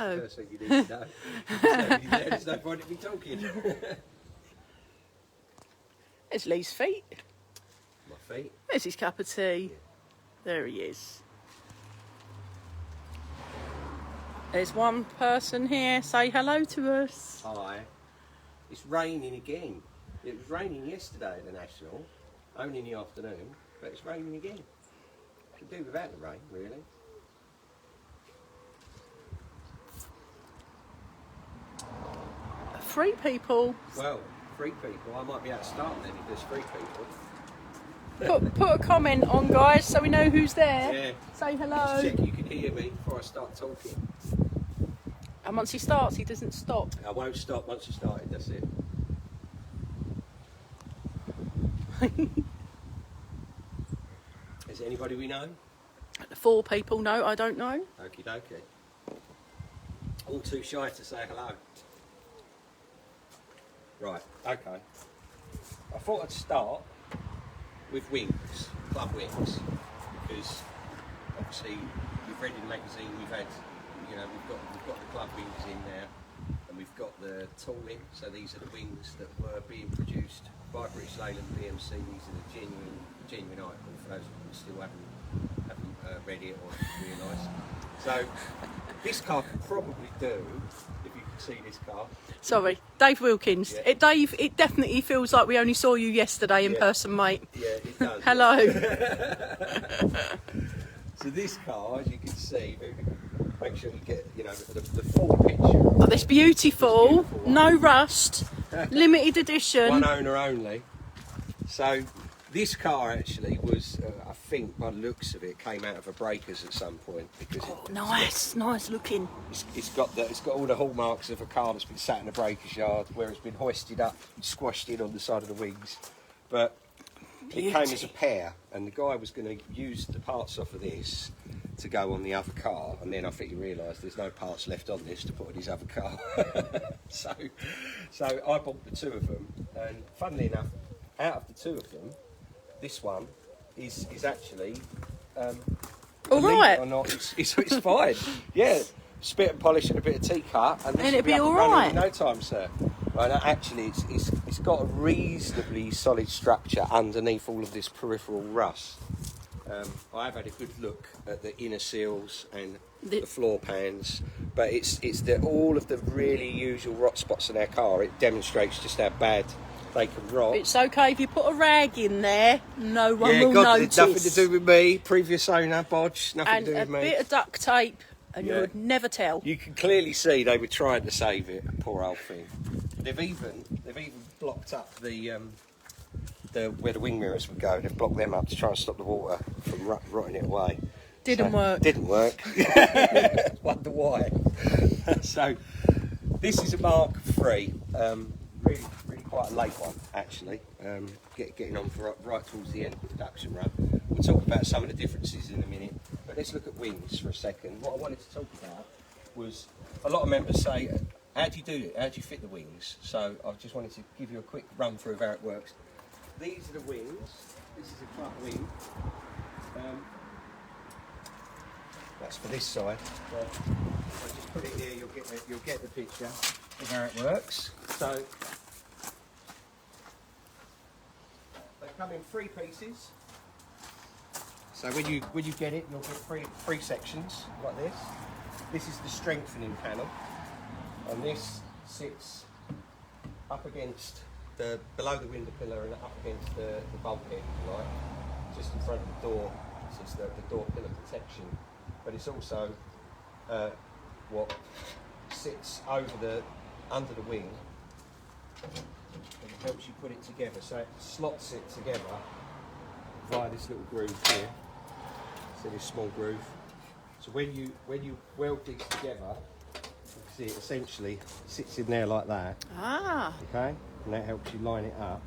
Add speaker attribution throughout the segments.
Speaker 1: Hello.
Speaker 2: First thing you need to know. There's no point in me talking.
Speaker 1: There's Lee's feet.
Speaker 2: My feet.
Speaker 1: There's his cup of tea. There he is. There's one person here. Say hello to us.
Speaker 2: Hi. It's raining again. It was raining yesterday at the National, only in the afternoon, but it's raining again. Could do without the rain, really.
Speaker 1: Three people.
Speaker 2: Well, 3 people. I might be able to start then if there's 3 people.
Speaker 1: Put a comment on, guys, so we know who's there.
Speaker 2: Yeah.
Speaker 1: Say hello.
Speaker 2: Just check you can hear me before I start talking.
Speaker 1: And once he starts, he doesn't stop.
Speaker 2: I won't stop once you started, that's it. Is there anybody we know?
Speaker 1: The 4 people, no, I don't know.
Speaker 2: Okie dokie. All too shy to say hello. Right, okay. I thought I'd start with wings, club wings, because obviously you've read in the magazine we've had, you know, we've got the club wings in there, and we've got the tooling. So these are the wings that were being produced by British Leyland BMC. These are the genuine article for those who still haven't read it or realised. So this car could probably do, if you can see this car.
Speaker 1: Sorry, Dave Wilkins.
Speaker 2: Yeah.
Speaker 1: Dave, it definitely feels like we only saw you yesterday in person, mate.
Speaker 2: Yeah, it does.
Speaker 1: Hello.
Speaker 2: So this car, as you can see, make sure you get, you know, the full picture.
Speaker 1: Oh, that's beautiful.
Speaker 2: Beautiful.
Speaker 1: No rust. Limited edition.
Speaker 2: One owner only. So this car actually was, I think by the looks of it, came out of a breakers at some point because
Speaker 1: Nice looking.
Speaker 2: it's got all the hallmarks of a car that's been sat in a breakers yard where it's been hoisted up and squashed in on the side of the wings. But it came as a pair, and the guy was going to use the parts off of this to go on the other car, and then I think he realised there's no parts left on this to put on his other car. so I bought the 2 of them, and funnily enough, out of the 2 of them, this one is actually
Speaker 1: all right.
Speaker 2: or not, it's fine. Yeah, spit and polish and a bit of tea-cut, and
Speaker 1: it'll be all
Speaker 2: running
Speaker 1: right.
Speaker 2: in no time, sir. Right, actually, it's got a reasonably solid structure underneath all of this peripheral rust. I have had a good look at the inner seals and the floor pans, but it's all of the really usual rot spots in our car. It demonstrates just how bad they can rot.
Speaker 1: It's okay if you put a rag in there. No one will
Speaker 2: It's
Speaker 1: notice.
Speaker 2: nothing to do with me. Previous owner, Bodge, nothing
Speaker 1: And
Speaker 2: to do
Speaker 1: a
Speaker 2: with me.
Speaker 1: bit of duct tape, and you
Speaker 2: Yeah.
Speaker 1: would never tell.
Speaker 2: You can clearly see they were trying to save it. Poor old thing. They've even blocked up the where the wing mirrors would go. They've blocked them up to try and stop the water from rotting it away.
Speaker 1: Didn't work.
Speaker 2: Didn't work. Wonder why. So this is a Mark III. Really quite a late one actually. Getting on for right towards the end of the production run. We'll talk about some of the differences in a minute, but let's look at wings for a second. What I wanted to talk about was a lot of members say, how do you do it? How do you fit the wings? So I just wanted to give you a quick run through of how it works. These are the wings. This is a club wing. That's for this side. But I'll just put it here. You'll get the picture of how it works. So they come in 3 pieces. So when you get it, you'll get three sections like this. This is the strengthening panel, and this sits up against below the window pillar and up against the bulkhead, right? Just in front of the door. So it's the door pillar protection, but it's also what sits under the wing and helps you put it together. So it slots it together via this little groove here. So this small groove. So when you weld these together, you can see it essentially sits in there like that.
Speaker 1: Ah.
Speaker 2: Okay, and that helps you line it up.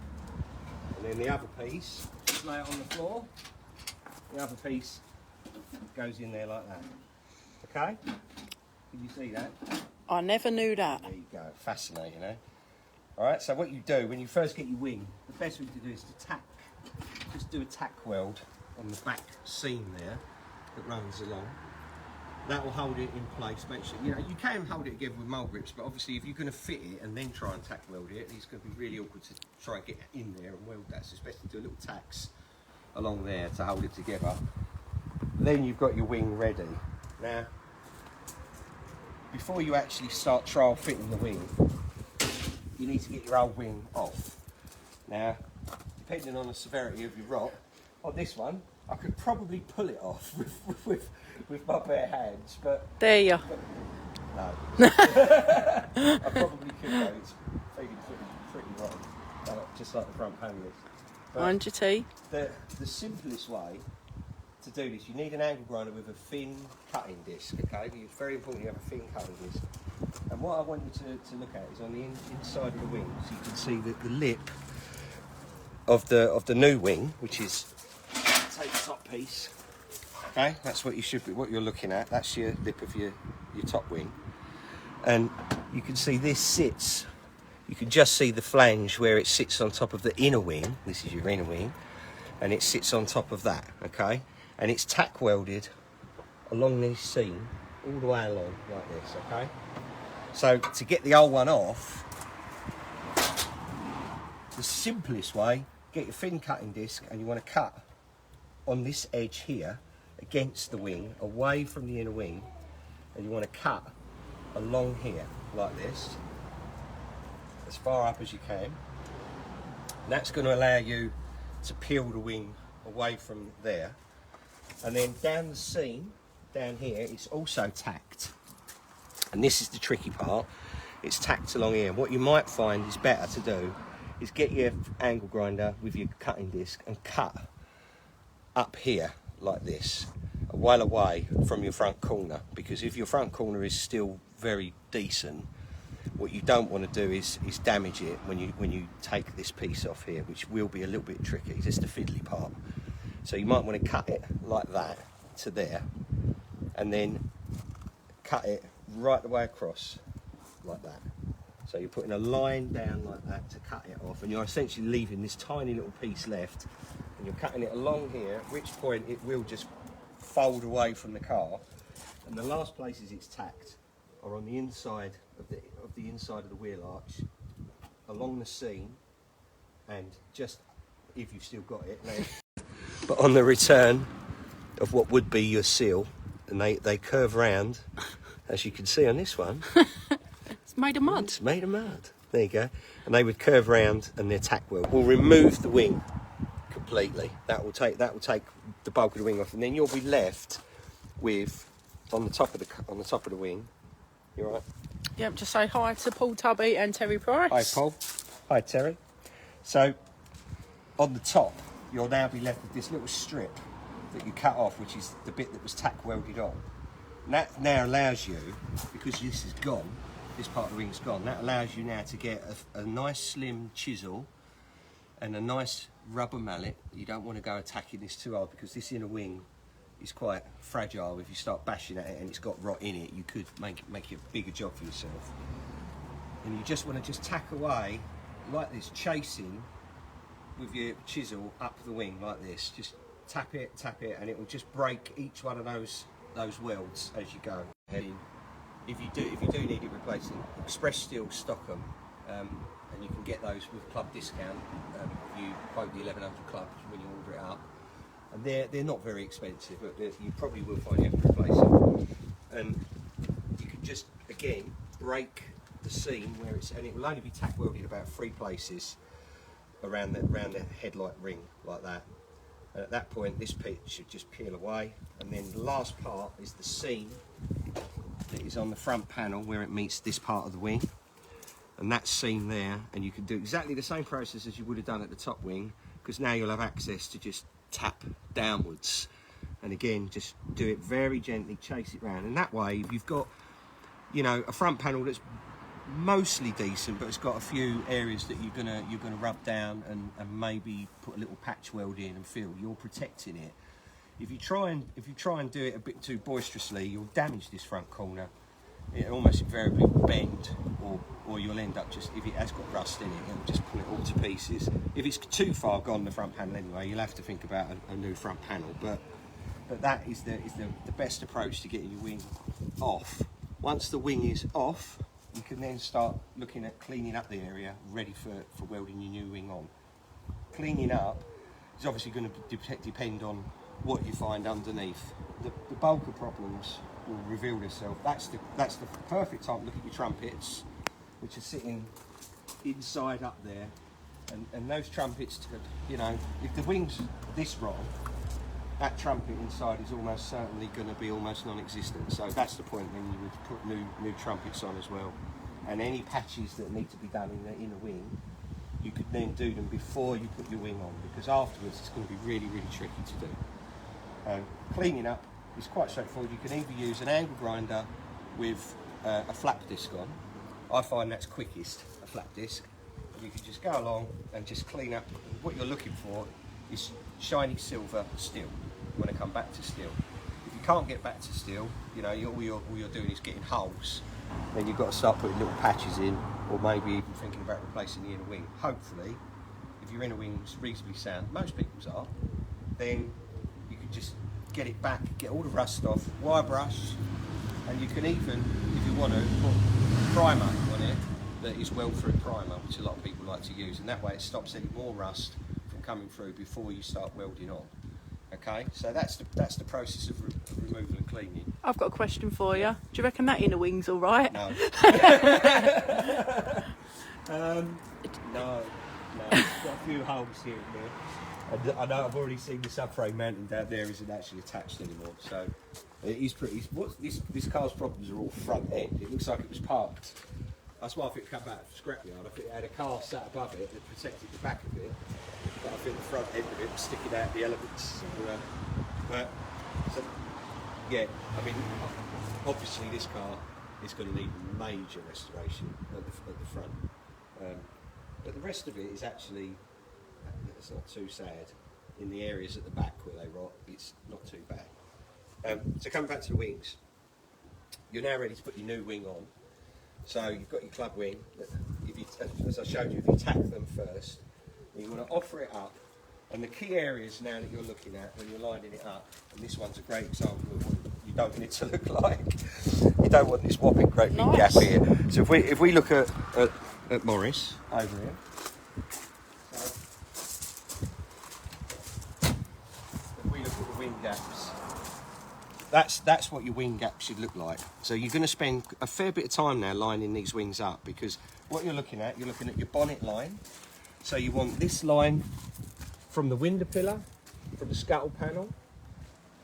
Speaker 2: And then the other piece, just lay it on the floor. The other piece goes in there like that. Okay? Can you see that?
Speaker 1: I never knew that.
Speaker 2: There you go. Fascinating, eh? All right. So what you do when you first get your wing, the best thing to do is to tack. Just do a tack weld on the back seam there that runs along. that will hold it in place. Make sure, you know, you can hold it together with mole grips, but obviously if you're going to fit it and then try and tack weld it, it's going to be really awkward to try and get in there and weld that. So it's best to do a little tacks along there to hold it together. Then you've got your wing ready. Now, before you actually start trial fitting the wing, you need to get your old wing off. Now, depending on the severity of your rot, on this one, I could probably pull it off with my bare hands, but...
Speaker 1: There you.
Speaker 2: No. I probably could though, it's feeling pretty rotten, just like the front panel is. But
Speaker 1: Mind your tea.
Speaker 2: the simplest way to do this, you need an angle grinder with a thin cutting disc, okay? It's very important you have a thin cutting disc. And what I want you to look at is on the inside of the wing, so you can see that the lip of the new wing, which is, take the top piece, okay? That's what you should be, what you're looking at. That's your lip of your top wing. And you can see this sits, you can just see the flange where it sits on top of the inner wing. This is your inner wing, and it sits on top of that, okay? And it's tack welded along this seam all the way along like this, okay? So to get the old one off, the simplest way, get your thin cutting disc and you want to cut on this edge here against the wing, away from the inner wing, and you want to cut along here like this, as far up as you can. And that's going to allow you to peel the wing away from there. And then down the seam, down here, it's also tacked. And this is the tricky part, it's tacked along here. What you might find is better to do is get your angle grinder with your cutting disc and cut up here like this, well away from your front corner, because if your front corner is still very decent, what you don't want to do is damage it when you take this piece off here, which will be a little bit tricky. It's just the fiddly part. So you might want to cut it like that to there, and then cut it right the way across like that. So you're putting a line down like that to cut it off, and you're essentially leaving this tiny little piece left, and you're cutting it along here, at which point it will just fold away from the car. And the last places it's tacked are on the inside of the inside of the wheel arch, along the seam, and just, if you've still got it, but on the return of what would be your seal, and they curve round, as you can see on this one.
Speaker 1: It's made of mud.
Speaker 2: It's made of mud. There you go. And they would curve round, and their tack wheel will remove the wing completely. That will take the bulk of the wing off, and then you'll be left with on the top of the wing. You all right?
Speaker 1: Yep. Just say hi to Paul Tubby and Terry Price.
Speaker 2: Hi, Paul. Hi, Terry. So on the top, you'll now be left with this little strip that you cut off, which is the bit that was tack welded on. And that now allows you, because this is gone, this part of the wing's gone, that allows you now to get a nice slim chisel and a nice rubber mallet. You don't want to go attacking this too hard, because this inner wing is quite fragile. If you start bashing at it and it's got rot in it, you could make it a bigger job for yourself. And you just want to just tack away like this, chasing with your chisel up the wing like this. Just tap it, and it will just break each one of those welds as you go. If you do need it replacing, Express Steel stock them, and you can get those with club discount. If you quote the 1100 Club when you order it up, and they're not very expensive, but you probably will find you have to replace them. And you can just again break the seam where it's, and it will only be tack welded about 3 places around the headlight ring like that. And at that point, this piece should just peel away, and then the last part is the seam that is on the front panel where it meets this part of the wing, and that seam there. And you can do exactly the same process as you would have done at the top wing, because now you'll have access to just tap downwards, and again just do it very gently, chase it round, and that way if you've got, you know, a front panel that's mostly decent, but it's got a few areas that you're gonna rub down and maybe put a little patch weld in and fill, you're protecting it. If you try and do it a bit too boisterously, you'll damage this front corner. It almost invariably will bend, or you'll end up just, if it has got rust in it, it'll just pull it all to pieces. If it's too far gone, the front panel anyway, you'll have to think about a new front panel. But but that is the best approach to getting your wing off. Once the wing is off, you can then start looking at cleaning up the area, ready for welding your new wing on. Cleaning up is obviously going to depend on what you find underneath. The bulk of problems will reveal themselves. That's the perfect time to look at your trumpets, which are sitting inside up there, and those trumpets, you know, if the wing's this wrong, that trumpet inside is almost certainly going to be almost non-existent. So that's the point when you would put new trumpets on as well. And any patches that need to be done in the inner wing, you could then do them before you put your wing on, because afterwards it's going to be really, really tricky to do. Cleaning up is quite straightforward. You can either use an angle grinder with a flap disc on. I find that's quickest, a flap disc. You can just go along and just clean up. What you're looking for is shiny silver steel. You want to come back to steel. If you can't get back to steel, you know, all you're doing is getting holes. Then you've got to start putting little patches in, or maybe even thinking about replacing the inner wing. Hopefully, if your inner wing's reasonably sound, most people's are, then you can just get it back, get all the rust off, wire brush, and you can even, if you want to, put primer on it that is weld-through primer, which a lot of people like to use, and that way it stops any more rust from coming through before you start welding on. Okay, so that's the process of removal and cleaning.
Speaker 1: I've got a question for you. Do you reckon that inner wing's all right?
Speaker 2: No. No. It's got a few holes here and there. And I know I've already seen the subframe mounting down there isn't actually attached anymore. So it is pretty. This car's problems are all front end. It looks like it was parked. That's why I think it came out of scrapyard. I think it had a car sat above it that protected the back of it. But I think the front end of it was sticking out the elements. So, yeah, I mean, obviously this car is going to need major restoration at the front. But the rest of it is actually, it's not too sad. In the areas at the back where they rot, it's not too bad. So coming back to the wings, you're now ready to put your new wing on. So you've got your club wing. If you, as I showed you, if you tack them first, you want to offer it up. And the key areas now that you're looking at when you're lining it up, and this one's a great example of what you don't want it to look like. You don't want this whopping great big gap here. So if we look at Morris over here. So if we look at the wing gaps, that's what your wing gap should look like. So you're going to spend a fair bit of time now lining these wings up, because what you're looking at your bonnet line. So you want this line from the window pillar, from the scuttle panel,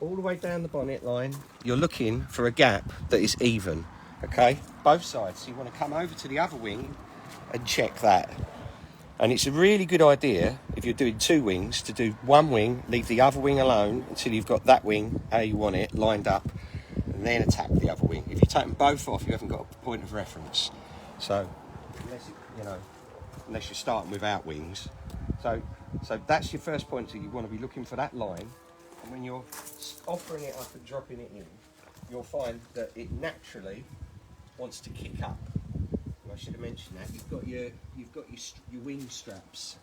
Speaker 2: all the way down the bonnet line. You're looking for a gap that is even, okay? Both sides. So you want to come over to the other wing and check that. And it's a really good idea, if you're doing two wings, to do one wing, leave the other wing alone until you've got that wing, how you want it, lined up, and then attack the other wing. If you take them both off, you haven't got a point of reference. So, unless you're starting without wings. So that's your first point. So you want to be looking for that line, and when you're offering it up and dropping it in, you'll find that it naturally wants to kick up. I should have mentioned that. You've got your wing straps,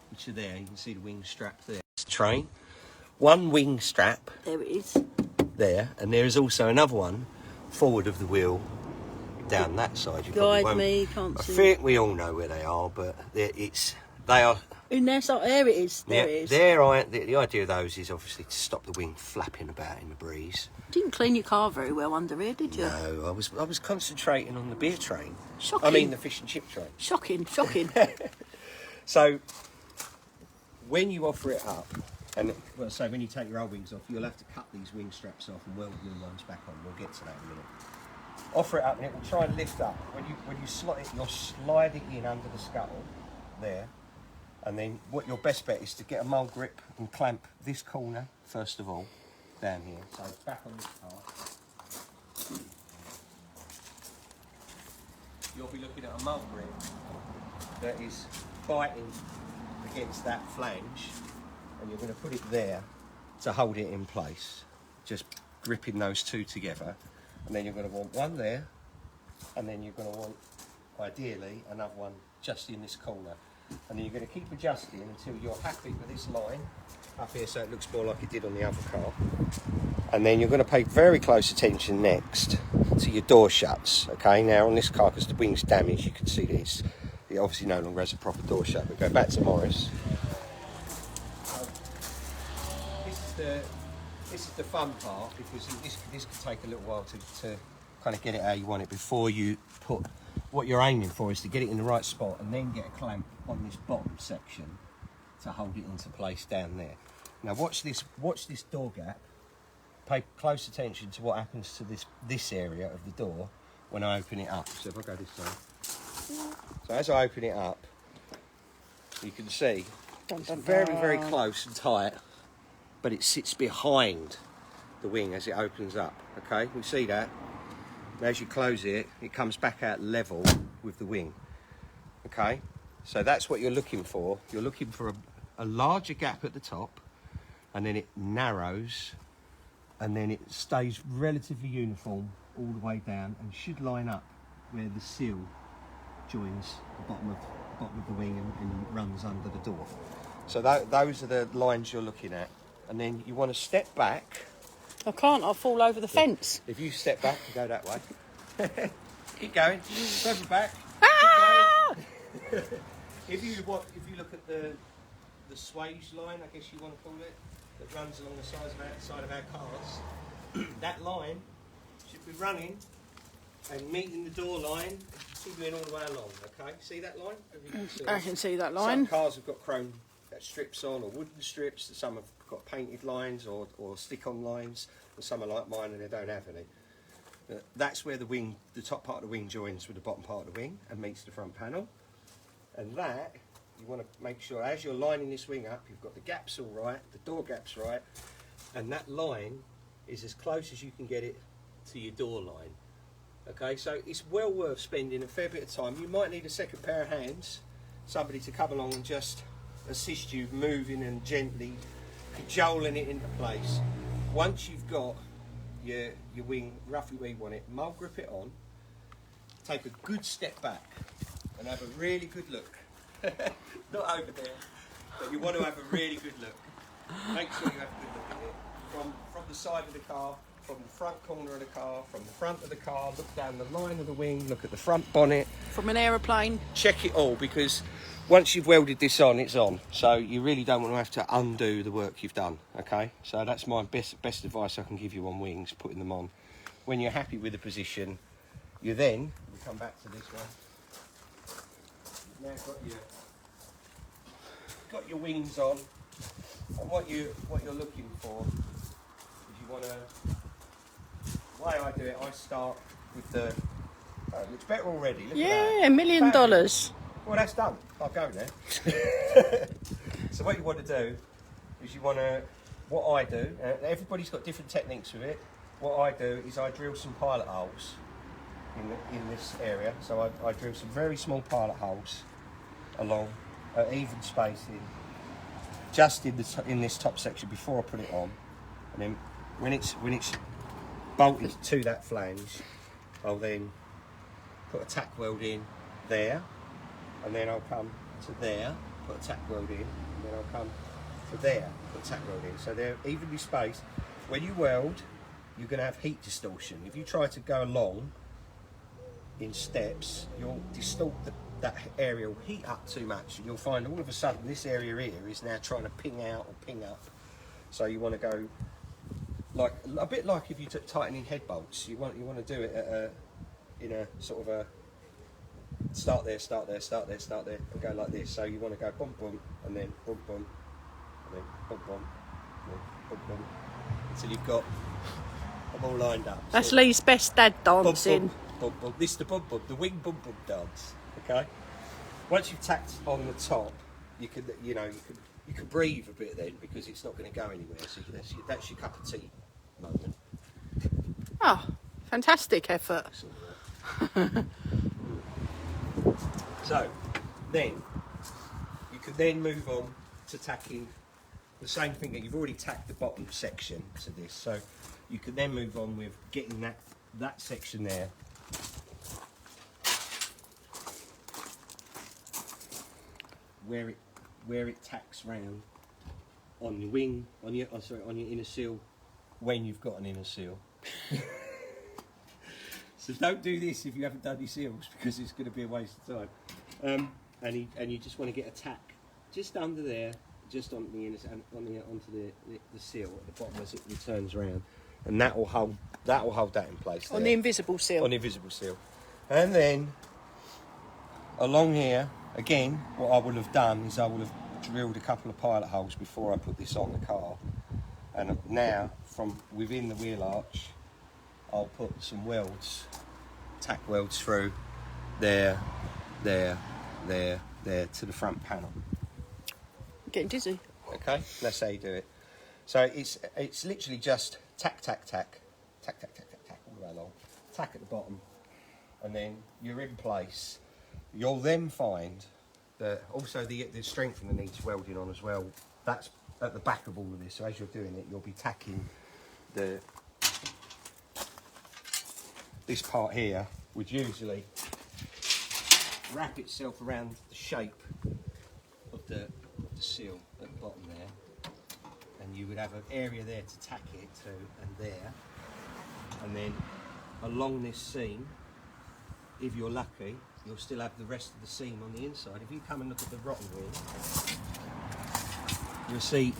Speaker 2: which are there. You can see the wing strap there. It's the train. One wing strap.
Speaker 1: There it is.
Speaker 2: There, and there is also another one forward of the wheel down that side.
Speaker 1: Guide me, can't see.
Speaker 2: I think we all know where they are, but they are.
Speaker 1: In there, so there it is. There it is.
Speaker 2: The idea of those is obviously to stop the wing flapping about in the breeze.
Speaker 1: Didn't clean your car very well under here, did you?
Speaker 2: No, I was concentrating on the beer train.
Speaker 1: Shocking.
Speaker 2: I mean the fish and chip train.
Speaker 1: Shocking.
Speaker 2: So when you offer it up, and so when you take your old wings off, you'll have to cut these wing straps off and weld new ones back on. We'll get to that in a minute. Offer it up and it will try and lift up. When you slot it, you'll slide it in under the scuttle there. And then what your best bet is to get a mole grip and clamp this corner first of all down here. So back on this part. You'll be looking at a mole grip that is biting against that flange, and you're going to put it there to hold it in place. Just gripping those two together, and then you're going to want one there, and then you're going to want ideally another one just in this corner. and then you're going to keep adjusting until you're happy with this line up here, so it looks more like it did on the other car. And then you're going to pay very close attention next to your door shuts. Okay, now on this car, because the wing's damaged, you can see this. It obviously no longer has a proper door shut. But go back to Morris. This is the fun part, because this could take a little while to kind of get it how you want it before you put. What you're aiming for is to get it in the right spot and then get a clamp on this bottom section to hold it into place down there. Now watch this door gap. Pay close attention to what happens to this area of the door when I open it up. So if I go this way. So as I open it up, you can see it's very close and tight, but it sits behind the wing as it opens up. Okay, we see that. And as you close it, it comes back out level with the wing. Okay, so that's what you're looking for. You're looking for a larger gap at the top, and then it narrows, and then it stays relatively uniform all the way down, and should line up where the sill joins the bottom of the wing and runs under the door. So those are the lines you're looking at, and then you want to step back.
Speaker 1: I can't. I'll fall over the fence.
Speaker 2: If you step back and go that way, keep going. Further back.
Speaker 1: Ah!
Speaker 2: Keep going. If you look at the swage line, I guess you want to call it, that runs along the side of our cars, that line should be running and meeting the door line, continuing all the way along. Okay, see that line?
Speaker 1: I can see that line.
Speaker 2: Some cars have got chrome strips on, or wooden strips. Some have got painted lines or stick-on lines, and some are like mine and they don't have any. That's where the top part of the wing joins with the bottom part of the wing and meets the front panel. And that, you want to make sure as you're lining this wing up, you've got the gaps all right, the door gaps right, and that line is as close as you can get it to your door line. Okay, so it's well worth spending a fair bit of time. You might need a second pair of hands, somebody to come along and just assist you moving and gently cajoling it into place. Once you've got your wing roughly where you want it, mull grip it on, take a good step back and have a really good look. Not over there, but you want to have a really good look. Make sure you have a good look at it. From the side of the car, from the front corner of the car, from the front of the car, look down the line of the wing, look at the front bonnet.
Speaker 1: From an aeroplane.
Speaker 2: Check it all, because once you've welded this on, it's on. So you really don't want to have to undo the work you've done, okay? So that's my best advice I can give you on wings, putting them on. When you're happy with the position, you then, we'll come back to this one. You've now got your wings on, and what you're looking for is you want to, the way I do it, I start with the, it looks better already, look at that.
Speaker 1: $1 million.
Speaker 2: Well, that's done. I'll go now. So what you want to do is you want to, what I do, everybody's got different techniques with it. What I do is I drill some pilot holes in this area. So I drill some very small pilot holes along even spacing, just in this top section before I put it on. And then when it's bolted to that flange, I'll then put a tack weld in there, and then I'll come to there, put a tack weld in, and then I'll come to there, put a tack weld in. So they're evenly spaced. When you weld, you're going to have heat distortion. If you try to go along in steps, you'll distort that area, will heat up too much, and you'll find all of a sudden this area here is now trying to ping out or ping up. So you want to go like a bit like if you took tightening head bolts. You want to do it in a sort of a start there, and go like this. So you want to go boom boom, and then boom boom, and then boom boom, and then boom boom, until you've got them all lined up.
Speaker 1: That's
Speaker 2: So,
Speaker 1: Lee's best dad dancing.
Speaker 2: boom boom. This is the boom boom, the wing boom boom dance. Okay. Once you've tacked on the top, you can breathe a bit then, because it's not going to go anywhere. So that's your cup of tea moment.
Speaker 1: Oh, fantastic effort.
Speaker 2: So then you can then move on to tacking the same thing. That you've already tacked the bottom section to this, so you can then move on with getting that section there where it tacks round on your wing, on your inner seal when you've got an inner seal. So don't do this if you haven't done your seals, because it's going to be a waste of time. And you just want to get a tack just under there, just on the inner, onto the seal at the bottom as it returns around, and that will hold that in place.
Speaker 1: On the invisible seal.
Speaker 2: On the invisible seal, and then along here again, what I would have done is I would have drilled a couple of pilot holes before I put this on the car, and now from within the wheel arch, I'll put some welds, tack welds through there, to the front panel.
Speaker 1: I'm getting dizzy.
Speaker 2: Okay, that's how you do it. So it's literally just tack all the way along, tack at the bottom, and then you're in place. You'll then find that also the strengthener needs welding on as well. That's at the back of all of this. So as you're doing it, you'll be tacking this part here would usually wrap itself around the shape of the seal at the bottom there, and you would have an area there to tack it to, and there, and then along this seam, if you're lucky, you'll still have the rest of the seam on the inside. If you come and look at the rotten wheel, you'll see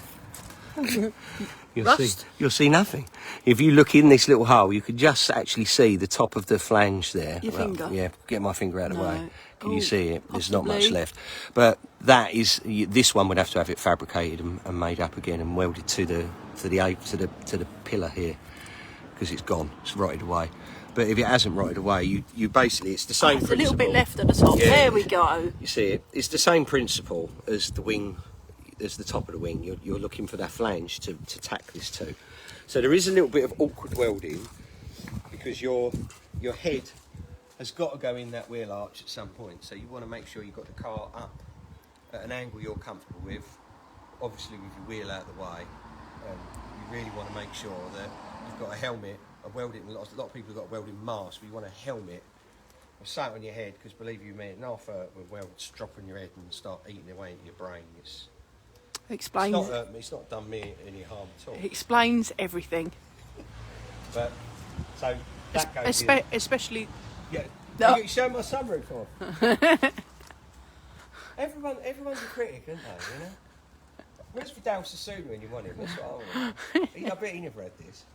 Speaker 2: you'll see nothing. If you look in this little hole, you can just actually see the top of the flange there.
Speaker 1: Your finger?
Speaker 2: Yeah, get my finger out of the
Speaker 1: No.
Speaker 2: way. Can you see it? There's not much
Speaker 1: Possibly.
Speaker 2: left. But that is, this one would have to have it fabricated and made up again and welded to the pillar here, because it's gone. It's rotted away. But if it hasn't rotted away, you basically, it's the same
Speaker 1: There's
Speaker 2: principle.
Speaker 1: a little bit left at the top.
Speaker 2: Yeah.
Speaker 1: There we go.
Speaker 2: You see it? It's the same principle as the wing, as the top of the wing. You're looking for that flange to tack this to. So there is a little bit of awkward welding, because your head has got to go in that wheel arch at some point. So you want to make sure you've got the car up at an angle you're comfortable with, obviously with your wheel out of the way. You really want to make sure that you've got a helmet, a welding. A lot of people have got a welding mask, but you want a helmet or something on your head, because believe you me, an half with welds drop on your head and start eating away into your brain. It's
Speaker 1: Explains.
Speaker 2: not hurt me. It's not done me any harm at all.
Speaker 1: It explains everything.
Speaker 2: But so that goes in.
Speaker 1: Especially.
Speaker 2: Yeah.
Speaker 1: No.
Speaker 2: You show my sunroof off. Everyone's a critic, aren't they? You know. Where's Vidal Sassoon when you want him? That's what I want. I bet he never had this.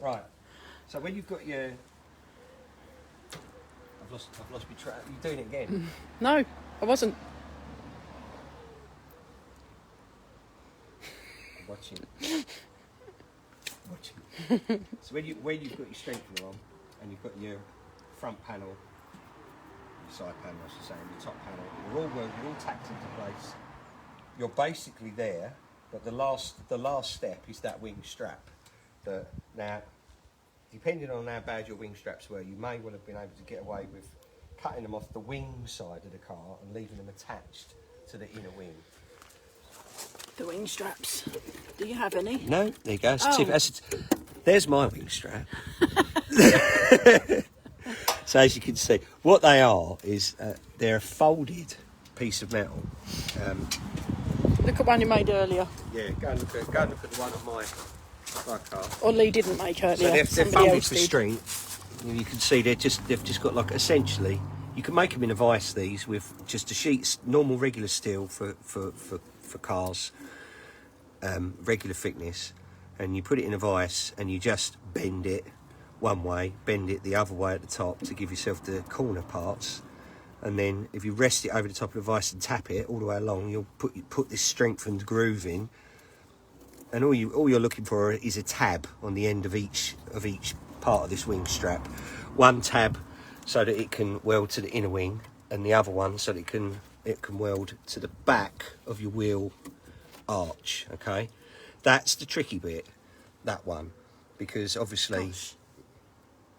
Speaker 2: Right. So when you've got your, I've lost my track. You're doing it again.
Speaker 1: No, I wasn't.
Speaker 2: I'm watching. So when you've got your strengthener on, and you've got your front panel, your side panel, I should say, and your top panel, you're all welded, all tacked into place. You're basically there, but the last step is that wing strap. Now, depending on how bad your wing straps were, you may well have been able to get away with cutting them off the wing side of the car and leaving them attached to the inner wing.
Speaker 1: The wing straps. Do you have any?
Speaker 2: No, there you go.
Speaker 1: Oh.
Speaker 2: There's my wing strap. So as you can see, what they are is they're a folded piece of metal.
Speaker 1: Look at one you made earlier.
Speaker 2: Yeah, go and look at the one on my car.
Speaker 1: Or Lee didn't make earlier.
Speaker 2: So they're
Speaker 1: Somebody
Speaker 2: folded
Speaker 1: else
Speaker 2: for
Speaker 1: did.
Speaker 2: strength. You can see they've just got like, essentially, you can make them in a vice, these, with just a sheet, normal regular steel for cars, regular thickness, and you put it in a vice and you just bend it one way, bend it the other way at the top to give yourself the corner parts, and then if you rest it over the top of the vice and tap it all the way along, you'll put this strengthened groove in, and all you're looking for is a tab on the end of each part of this wing strap. One tab so that it can weld to the inner wing, and the other one so that it can weld to the back of your wheel arch. Okay, that's the tricky bit, that one, because obviously.
Speaker 1: Gosh.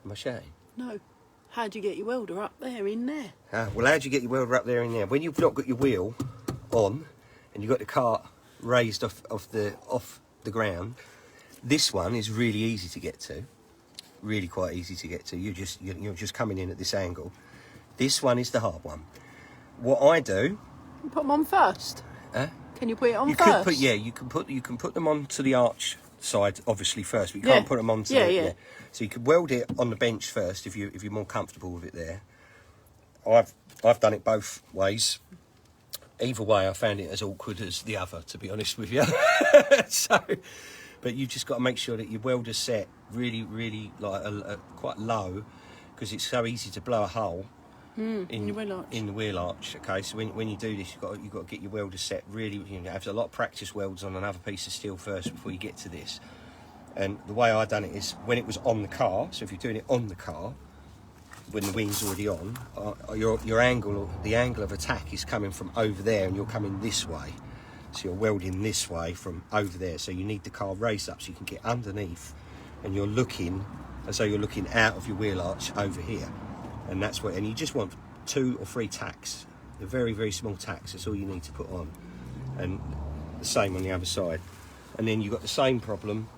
Speaker 2: Am I shouting?
Speaker 1: No. How'd you get your welder up there, in there?
Speaker 2: Well, how'd you get your welder up there in there? When you've not got your wheel on and you've got the cart raised off the ground, this one is really easy to get to. Really quite easy to get to. You're just coming in at this angle. This one is the hard one. What I do
Speaker 1: You put them on first.
Speaker 2: Huh?
Speaker 1: Can you put it on
Speaker 2: You
Speaker 1: first?
Speaker 2: could put, yeah, you can put them onto the arch side obviously first, but you can't put them onto
Speaker 1: yeah.
Speaker 2: So you could weld it on the bench first if you're more comfortable with it there. I've done it both ways. Either way, I found it as awkward as the other, to be honest with you. So, but you just got to make sure that your welder's set really, really like quite low, because it's so easy to blow a hole in the wheel arch. Okay, so when you do this, you've got to get your welder set really. You have a lot of practice welds on another piece of steel first before you get to this. And the way I done it is when it was on the car. So if you're doing it on the car, when the wing's already on, your angle, the angle of attack is coming from over there, and you're coming this way. So you're welding this way from over there. So you need the car raised up so you can get underneath, and you're looking as though you're looking out of your wheel arch over here. And that's what. And you just want 2 or 3 tacks. The very, very small tacks. That's all you need to put on. And the same on the other side. And then you've got the same problem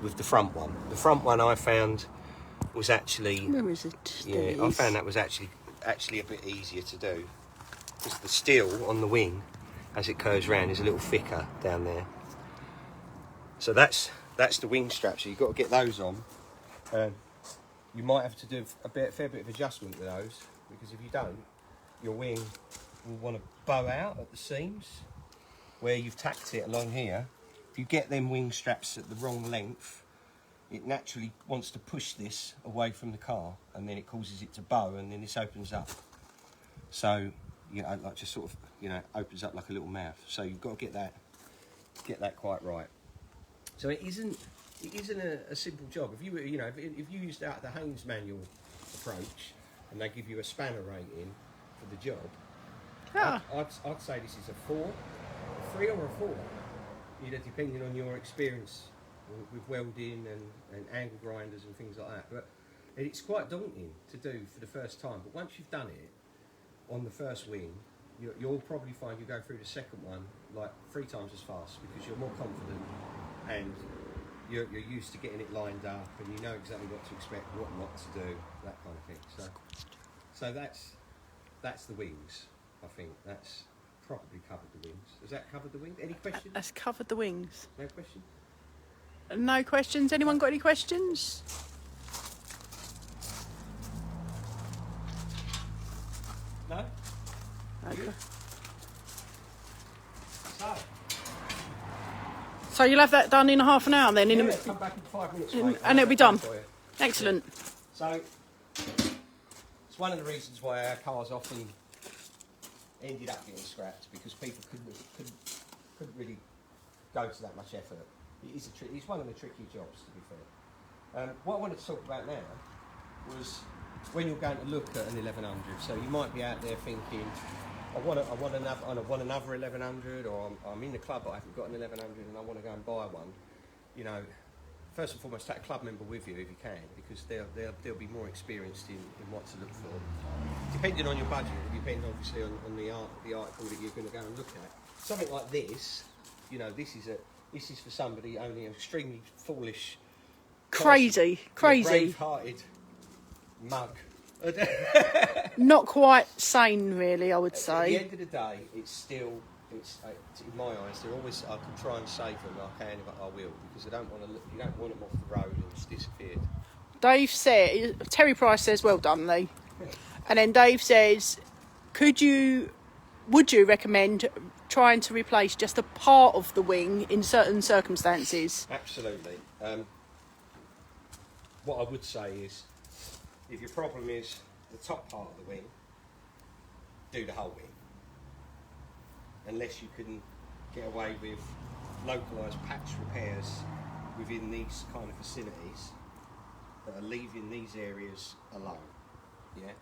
Speaker 2: with the front one. The front one I found was actually,
Speaker 1: where is it?
Speaker 2: Yeah, I found that was actually a bit easier to do, because the steel on the wing, as it curves round, is a little thicker down there. So that's the wing strap. So you've got to get those on. You might have to do a fair bit of adjustment with those, because if you don't, your wing will want to bow out at the seams where you've tacked it along here. If you get them wing straps at the wrong length, it naturally wants to push this away from the car, and then it causes it to bow, and then this opens up. So, you know, like just sort of, you know, opens up like a little mouth. So you've got to get that quite right. So it isn't a simple job. If you used out the Haynes manual approach, and they give you a spanner rating for the job, I'd say this is a 4, a 3 or a 4. You know, depending on your experience with welding and angle grinders and things like that. But it's quite daunting to do for the first time. But once you've done it on the first wing, you'll probably find you go through the second one like 3 times as fast, because you're more confident and you're used to getting it lined up, and you know exactly what to expect, what not to do, that kind of thing. So that's the wings. I think that's probably covered the wings. Has that covered the wings? Any questions?
Speaker 1: That's covered the wings.
Speaker 2: No questions?
Speaker 1: No questions? Anyone got any questions?
Speaker 2: No?
Speaker 1: Okay.
Speaker 2: So
Speaker 1: So you'll have that done in half an hour then?
Speaker 2: come back in 5 minutes, mate,
Speaker 1: and it'll be done.
Speaker 2: for you.
Speaker 1: Excellent.
Speaker 2: So it's one of the reasons why our cars often ended up getting scrapped, because people couldn't really go to that much effort. It's one of the tricky jobs, to be fair. What I wanted to talk about now was when you're going to look at an 1100. So you might be out there thinking, I want another 1100, or I'm in the club but I haven't got an 1100 and I want to go and buy one. You know, first and foremost, take a club member with you if you can, because they'll be more experienced in what to look for. Depending on your budget, it will depend obviously on the article that you're going to go and look at. Something like this, you know, this is for somebody only extremely foolish,
Speaker 1: Crazy.
Speaker 2: brave-hearted mug.
Speaker 1: Not quite sane, really, I would say.
Speaker 2: At the end of the day, it's in my eyes. They're always. I can try and save them. I can, but I will, because I don't want to. You don't want them off the road and just disappeared.
Speaker 1: Dave said, Terry Price says, well done, Lee. And then Dave says, would you recommend trying to replace just a part of the wing in certain circumstances?
Speaker 2: Absolutely. What I would say is, if your problem is the top part of the wing, do the whole wing. Unless you can get away with localised patch repairs within these kind of facilities that are leaving these areas alone. Yeah.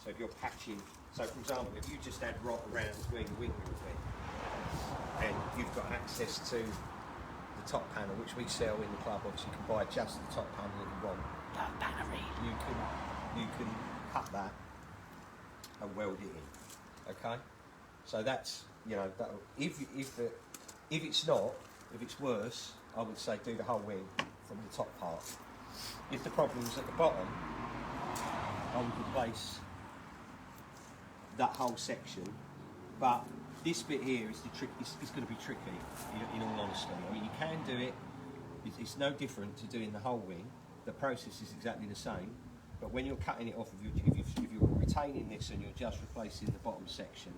Speaker 2: So if you're patching, so for example, if you just had rot around where your wing will be, and you've got access to the top panel, which we sell in the club, obviously you can buy just the top panel that you want. You can cut that and weld it in. Okay. So that's, you know, if it's worse, I would say do the whole wing from the top part. If the problem's at the bottom, I would replace that whole section, but this bit here is the trick. It's going to be tricky, in all honesty. I mean, you can do it. It's no different to doing the whole wing. The process is exactly the same. But when you're cutting it off, if you're retaining this and you're just replacing the bottom section,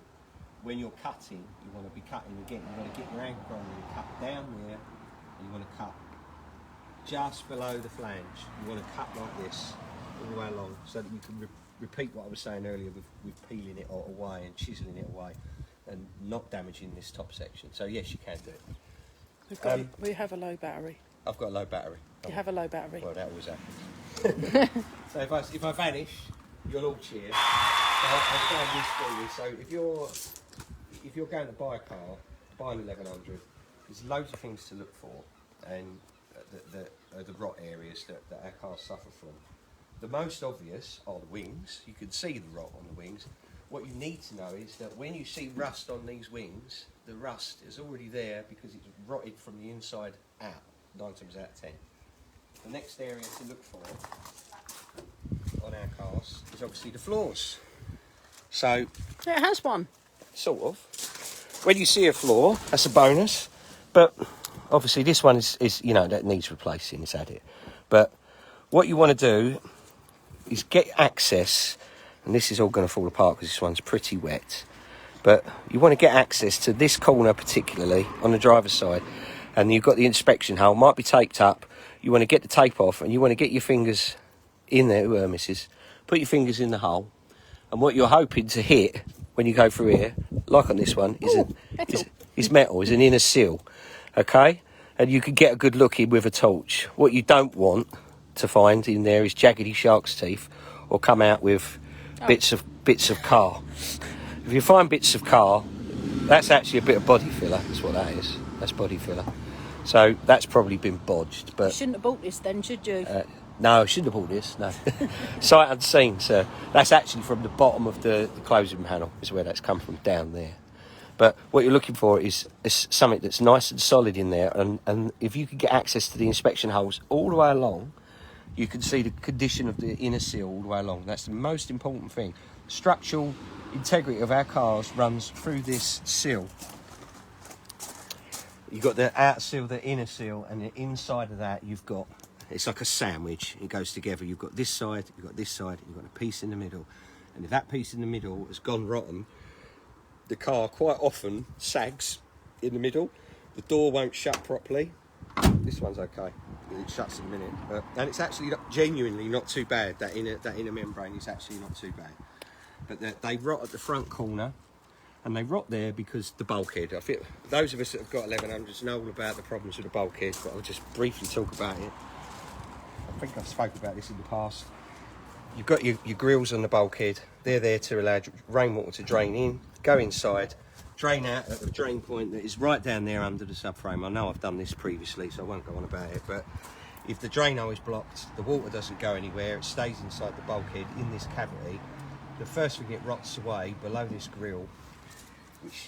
Speaker 2: when you're cutting, you want to be cutting again. You want to get your angle going and cut down there, and you want to cut just below the flange. You want to cut like this all the way along, so that you can repeat what I was saying earlier with peeling it away and chiseling it away, and not damaging this top section. So yes, you can do it.
Speaker 1: We have a low battery.
Speaker 2: I've got a low battery.
Speaker 1: You have a low battery.
Speaker 2: Well, that always happens. So if I vanish, you'll all cheer. So I'll find this for you. So if you're going to buy a car, buy an 1100, there's loads of things to look for, and the rot areas that our cars suffer from. The most obvious are the wings. You can see the rot on the wings. What you need to know is that when you see rust on these wings, the rust is already there because it's rotted from the inside out, 9 times out of 10. The next area to look for on our cars is obviously the floors. So
Speaker 1: Yeah, it has one.
Speaker 2: sort of. When you see a flaw, that's a bonus. But obviously this one is that needs replacing, it's had it. But what you want to do is get access, and this is all going to fall apart because this one's pretty wet. But you want to get access to this corner particularly on the driver's side, and you've got the inspection hole, might be taped up. You want to get the tape off, and you want to get your fingers in there, missus. Put your fingers in the hole, and what you're hoping to hit when you go through here, like on this one, is metal, is an inner seal, okay? And you can get a good look in with a torch. What you don't want to find in there is jaggedy shark's teeth, or come out with bits of car. If you find bits of car, that's actually a bit of body filler. That's what that is. That's body filler. So that's probably been bodged. But
Speaker 1: You shouldn't have bought this then, should you?
Speaker 2: no, I shouldn't have bought this. No, sight unseen, sir. That's actually from the bottom of the closing panel. Is where that's come from, down there. But what you're looking for is something that's nice and solid in there. And if you could get access to the inspection holes all the way along, you can see the condition of the inner seal all the way along. That's the most important thing. Structural integrity of our cars runs through this seal. You've got the outer seal, the inner seal, and the inside of that you've got, it's like a sandwich. It goes together. You've got this side, you've got this side, you've got a piece in the middle. And if that piece in the middle has gone rotten, the car quite often sags in the middle. The door won't shut properly. This one's okay. It shuts in a minute. And it's actually genuinely not too bad. That inner membrane is actually not too bad. But they rot at the front corner. And they rot there because the bulkhead. I think those of us that have got 1100s know all about the problems with the bulkhead, but I'll just briefly talk about it. I think I've spoken about this in the past. You've got your grills on the bulkhead. They're there to allow rainwater to drain in, go inside, drain out at the drain point that is right down there under the subframe. I know I've done this previously, so I won't go on about it, but if the drain hole is blocked, the water doesn't go anywhere, it stays inside the bulkhead in this cavity. The first thing, it rots away below this grill.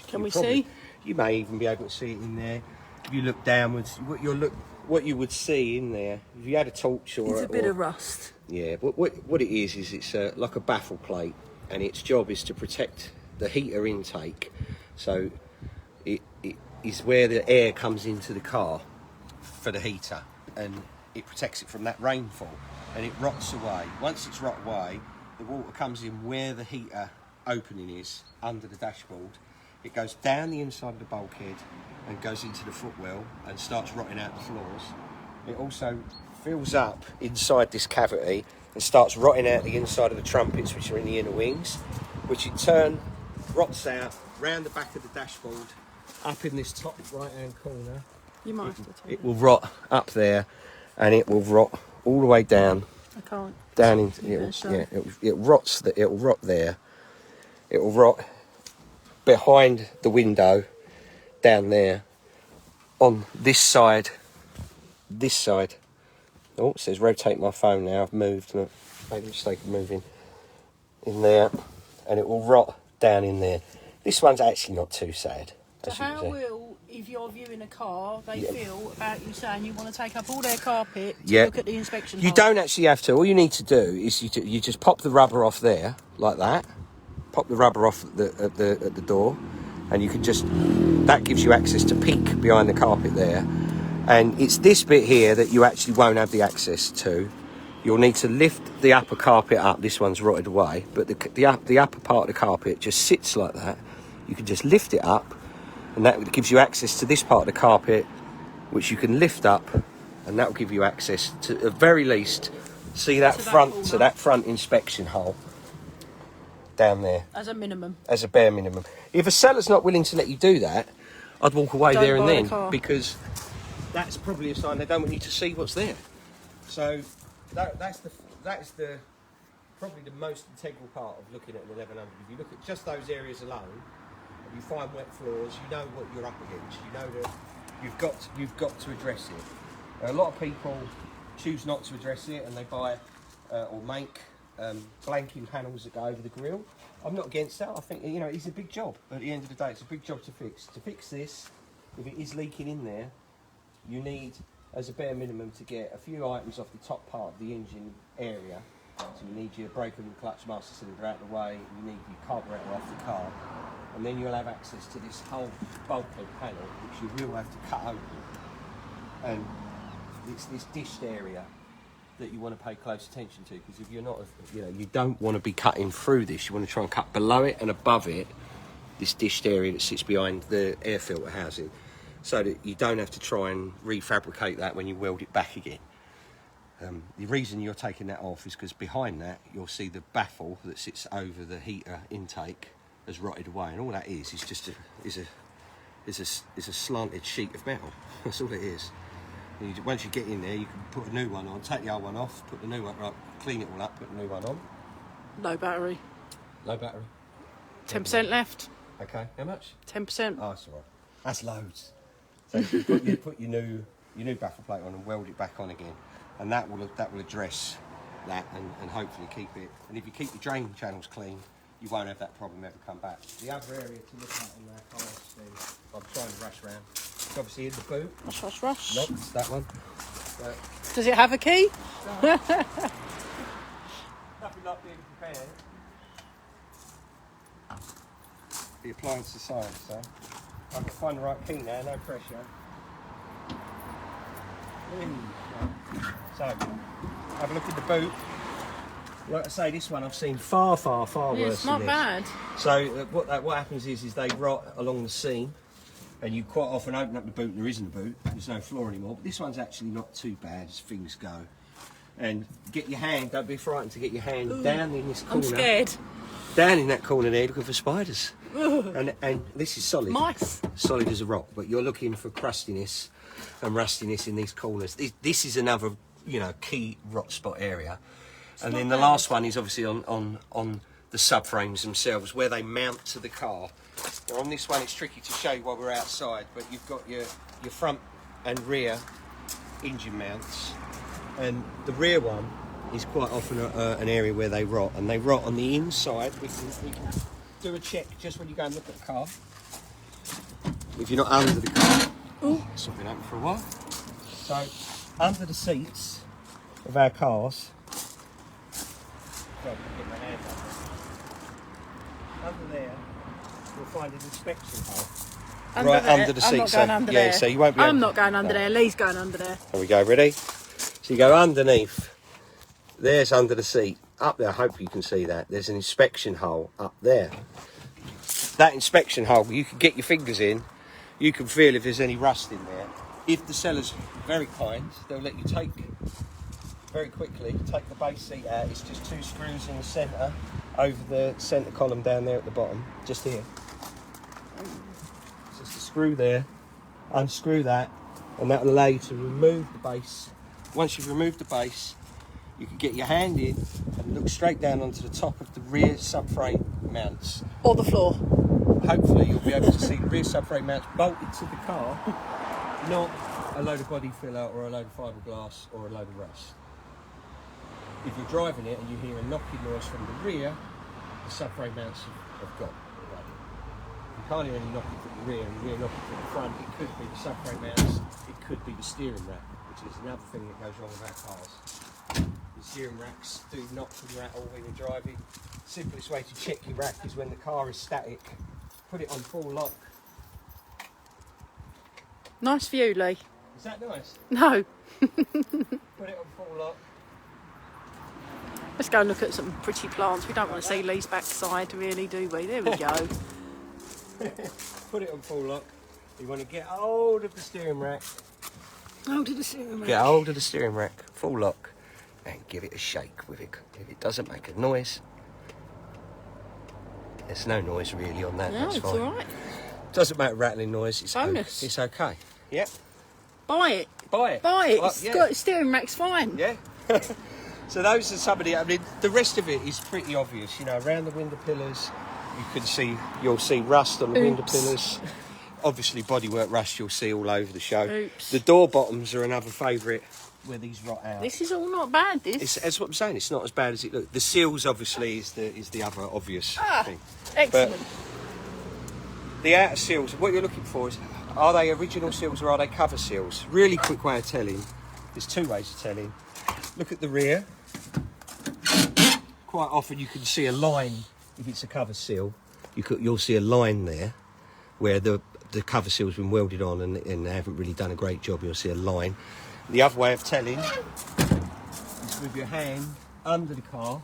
Speaker 1: Can we see?
Speaker 2: You may even be able to see it in there. If you look downwards, what you would see in there, if you had a torch or...
Speaker 1: It's a bit of rust.
Speaker 2: Yeah, but what it is it's like a baffle plate, and its job is to protect the heater intake. So it is where the air comes into the car for the heater, and it protects it from that rainfall, and it rots away. Once it's rot away, the water comes in where the heater opening is, under the dashboard. It goes down the inside of the bulkhead and goes into the footwell and starts rotting out the floors. It also fills up inside this cavity and starts rotting out the inside of the trumpets, which are in the inner wings, which in turn rots out round the back of the dashboard, up in this top right hand corner.
Speaker 1: You might have to take
Speaker 2: it will rot up there, and it will rot all the way down.
Speaker 1: I can't.
Speaker 2: Down into it rots. It will rot there. It will rot behind the window, down there, on this side. This side. Oh, it says rotate my phone now. I've moved. Look, made a mistake of moving in there, and it will rot down in there. This one's actually not too sad.
Speaker 1: So how will, if you're viewing a car, they feel about you saying you want to take up all their carpet to look at the inspection hole?
Speaker 2: You don't actually have to. All you need to do is you just pop the rubber off there, like that. Pop the rubber off at the door, and you can just, that gives you access to peek behind the carpet there. And it's this bit here that you actually won't have the access to. You'll need to lift the upper carpet up. This one's rotted away, but the upper part of the carpet just sits like that. You can just lift it up, and that gives you access to this part of the carpet, which you can lift up, and that will give you access to, at the very least, see that front inspection hole down there.
Speaker 1: As a minimum.
Speaker 2: As a bare minimum. If a seller's not willing to let you do that, I'd walk away there and then, because that's probably a sign they don't want you to see what's there. So that's probably the most integral part of looking at an 1100. If you look at just those areas alone, and you find wet floors, you know what you're up against. You know that you've got to address it. A lot of people choose not to address it, and they buy or make blanking panels that go over the grille. I'm not against that. I think, you know, it's a big job. At the end of the day, it's a big job to fix. To fix this, if it is leaking in there, you need, as a bare minimum, to get a few items off the top part of the engine area. So you need your breaker and clutch master cylinder out of the way, you need your carburetor off the car, and then you'll have access to this whole bulkhead panel, which you will have to cut open. And it's this dished area that you want to pay close attention to, because if you're not, you know, you don't want to be cutting through this. You want to try and cut below it and above it, this dished area that sits behind the air filter housing, so that you don't have to try and refabricate that when you weld it back again. The reason you're taking that off is because behind that you'll see the baffle that sits over the heater intake has rotted away, and all that is just a slanted sheet of metal. That's all it is. Once you get in there, you can put a new one on, take the old one off, put the new one up, clean it all up, put the new one on.
Speaker 1: Low battery.
Speaker 2: Low battery.
Speaker 1: 10% left.
Speaker 2: Okay, how much?
Speaker 1: 10%.
Speaker 2: Oh, that's all right. That's loads. So you put your new baffle plate on and weld it back on again, and that will address that and hopefully keep it. And if you keep your drain channels clean, you won't have that problem ever come back. The other area to look at on our cars, I'm trying to rush around. It's obviously in the boot.
Speaker 1: Rush.
Speaker 2: Nope, it's that one. But
Speaker 1: does it have a key?
Speaker 2: nothing like being prepared. The appliance is science, so I can find the right key now, no pressure. So, have a look at the boot. Like I say, this one I've seen far worse than this.
Speaker 1: It's not bad.
Speaker 2: So what happens is they rot along the seam, and you quite often open up the boot and there isn't a boot. There's no floor anymore. But this one's actually not too bad as things go. And get your hand, don't be frightened to get your hand down in this corner.
Speaker 1: I'm scared.
Speaker 2: Down in that corner there, looking for spiders. And this is solid.
Speaker 1: Mice.
Speaker 2: Solid as a rock, but you're looking for crustiness and rustiness in these corners. This is another, you know, key rot spot area. And then the last one is obviously on the subframes themselves, where they mount to the car. Now on this one it's tricky to show you while we're outside, but you've got your front and rear engine mounts, and the rear one is quite often an area where they rot, and they rot on the inside. We can do a check just when you go and look at the car. If you're not under the car, it's not been open for a while. So under the seats of our cars, under there, you'll find an inspection hole. Under the seat.
Speaker 1: I'm not going under there.
Speaker 2: So you won't be.
Speaker 1: I'm not going under there. Lee's going under there.
Speaker 2: There we go. Ready? So you go underneath. There's under the seat. Up there, I hope you can see that. There's an inspection hole up there. That inspection hole, you can get your fingers in. You can feel if there's any rust in there. If the seller's very kind, they'll let you take very quickly, take the base seat out. It's just 2 screws in the centre over the centre column down there at the bottom, just here. Just a screw there, unscrew that, and that will allow you to remove the base. Once you've removed the base, you can get your hand in and look straight down onto the top of the rear subframe mounts.
Speaker 1: Or the floor.
Speaker 2: Hopefully you'll be able to see the rear subframe mounts bolted to the car, not a load of body filler or a load of fiberglass or a load of rust. If you're driving it and you hear a knocking noise from the rear, the subframe mounts have gone. You can't hear any knocking from the rear and the rear knocking from the front. It could be the subframe mounts, it could be the steering rack, which is another thing that goes wrong with our cars. The steering racks do knock and rattle when you're driving. Simplest way to check your rack is when the car is static. put it on full lock.
Speaker 1: Nice view, Lee.
Speaker 2: Is that nice?
Speaker 1: No.
Speaker 2: Put it on full lock.
Speaker 1: Let's go and look at some pretty plants. We don't want to see Lee's backside, really, do we? There we go.
Speaker 2: Put it on full lock. You want to get hold of the steering rack.
Speaker 1: Hold of the steering rack.
Speaker 2: Get hold of the steering rack, full lock, and give it a shake with it. If it doesn't make a noise, there's no noise really on that.
Speaker 1: No,
Speaker 2: that's
Speaker 1: it's
Speaker 2: fine.
Speaker 1: all right.
Speaker 2: Doesn't make a rattling noise. It's
Speaker 1: Bonus.
Speaker 2: It's okay. Yep.
Speaker 1: Buy it.
Speaker 2: Buy it.
Speaker 1: Buy it.
Speaker 2: Well,
Speaker 1: It's
Speaker 2: yeah.
Speaker 1: got steering rack's fine.
Speaker 2: Yeah. So those are some of the. I mean, the rest of it is pretty obvious. You know, around the window pillars, you'll see rust on the window
Speaker 1: Oops.
Speaker 2: pillars. Obviously, bodywork rust you'll see all over the show.
Speaker 1: Oops.
Speaker 2: The door bottoms are another favourite where these rot out.
Speaker 1: This is all not bad, this.
Speaker 2: That's what I'm saying. It's not as bad as it looks. The seals, obviously, is the other obvious thing.
Speaker 1: Excellent.
Speaker 2: The outer seals, what you're looking for is, are they original seals or are they cover seals? Really quick way of telling. There's two ways of telling. Look at the rear. Quite often you can see a line. If it's a cover seal, you'll see a line there where the cover seal's been welded on and they haven't really done a great job. You'll see a line. The other way of telling is with your hand under the car.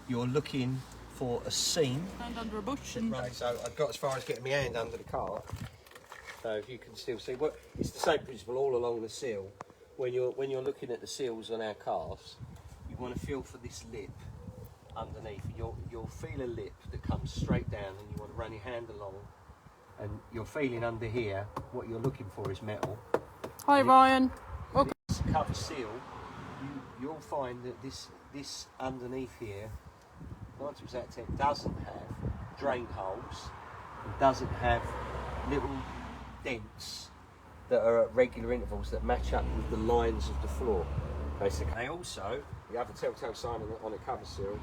Speaker 2: You're looking for a seam.
Speaker 1: Hand under a bush and...
Speaker 2: Right, so I've got as far as getting my hand under the car. So if you can still see, well, it's the same principle all along the seal. When you're looking at the seals on our cars, you want to feel for this lip underneath. You'll feel a lip that comes straight down, and you want to run your hand along, and you're feeling under here. What you're looking for is metal.
Speaker 1: Hi, Ryan.
Speaker 2: This cover seal, you'll find that this underneath here, 9 times out of 10, doesn't have drain holes. It doesn't have little dents that are at regular intervals that match up with the lines of the floor, basically. They also, the other telltale sign on a cover seal,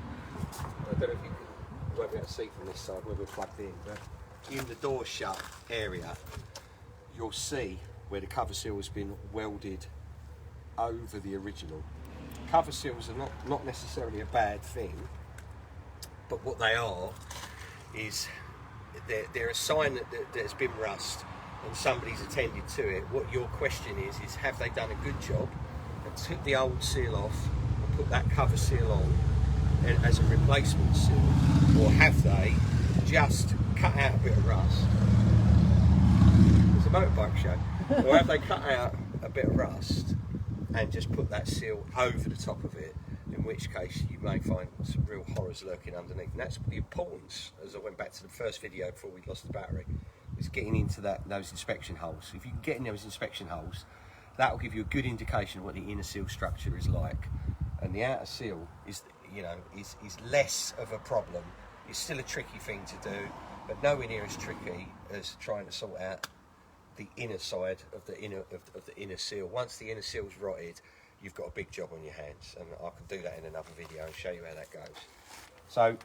Speaker 2: I don't know if you won't be able to see from this side where we're plugged in, but in the door shut area, you'll see where the cover seal has been welded over the original. Cover seals are not necessarily a bad thing, but what they are is they're a sign that there's been rust and somebody's attended to it. What your question is have they done a good job and took the old seal off and put that cover seal on as a replacement seal, or have they just cut out a bit of rust? It's a motorbike show. Or have they cut out a bit of rust and just put that seal over the top of it, in which case you may find some real horrors lurking underneath. And that's the importance, as I went back to the first video before we lost the battery, is getting into those inspection holes. If you can get in those inspection holes, that will give you a good indication of what the inner seal structure is like. And the outer seal is less of a problem. It's still a tricky thing to do, but nowhere near as tricky as trying to sort out the inner side of the inner seal. Once the inner seal's rotted, you've got a big job on your hands, and I can do that in another video and show you how that goes. So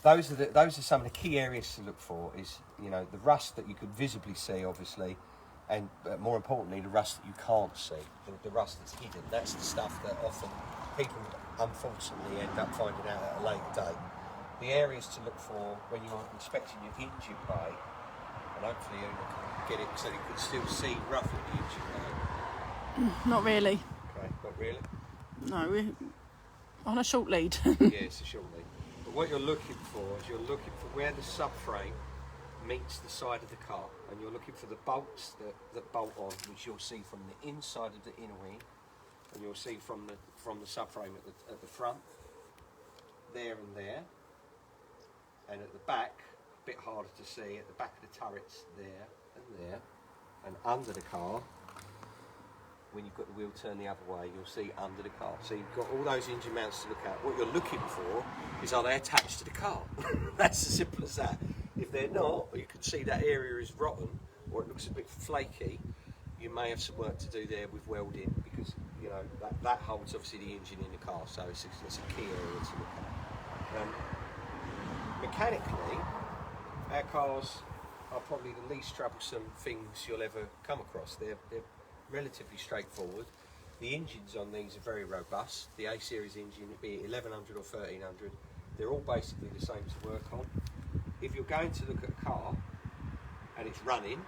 Speaker 2: those are some of the key areas to look for. Is, you know, the rust that you could visibly see, obviously, and more importantly, the rust that you can't see, the rust that's hidden. That's the stuff that often people unfortunately end up finding out at a later date. The areas to look for when you're inspecting your engine bay, and hopefully you can get it so you can still see roughly the engine bay.
Speaker 1: Not really.
Speaker 2: Okay, not really?
Speaker 1: No, we're on a short lead.
Speaker 2: Yeah, it's a short lead. But what you're looking for is you're looking for where the subframe meets the side of the car, and you're looking for the bolts that bolt on, which you'll see from the inside of the inner wing, and you'll see from the subframe at the front, there and there, and at the back, a bit harder to see, at the back of the turrets there and there, and under the car. When you've got the wheel turned the other way, you'll see under the car. So you've got all those engine mounts to look at. What you're looking for is, are they attached to the car? That's as simple as that. If they're not, or you can see that area is rotten, or it looks a bit flaky, you may have some work to do there with welding, because you know that holds obviously the engine in the car. So it's a key area to look at. Mechanically, our cars are probably the least troublesome things you'll ever come across. They're relatively straightforward. The engines on these are very robust. The A series engine, be it 1100 or 1300, they're all basically the same to work on. if you're going to look at a car and it's running,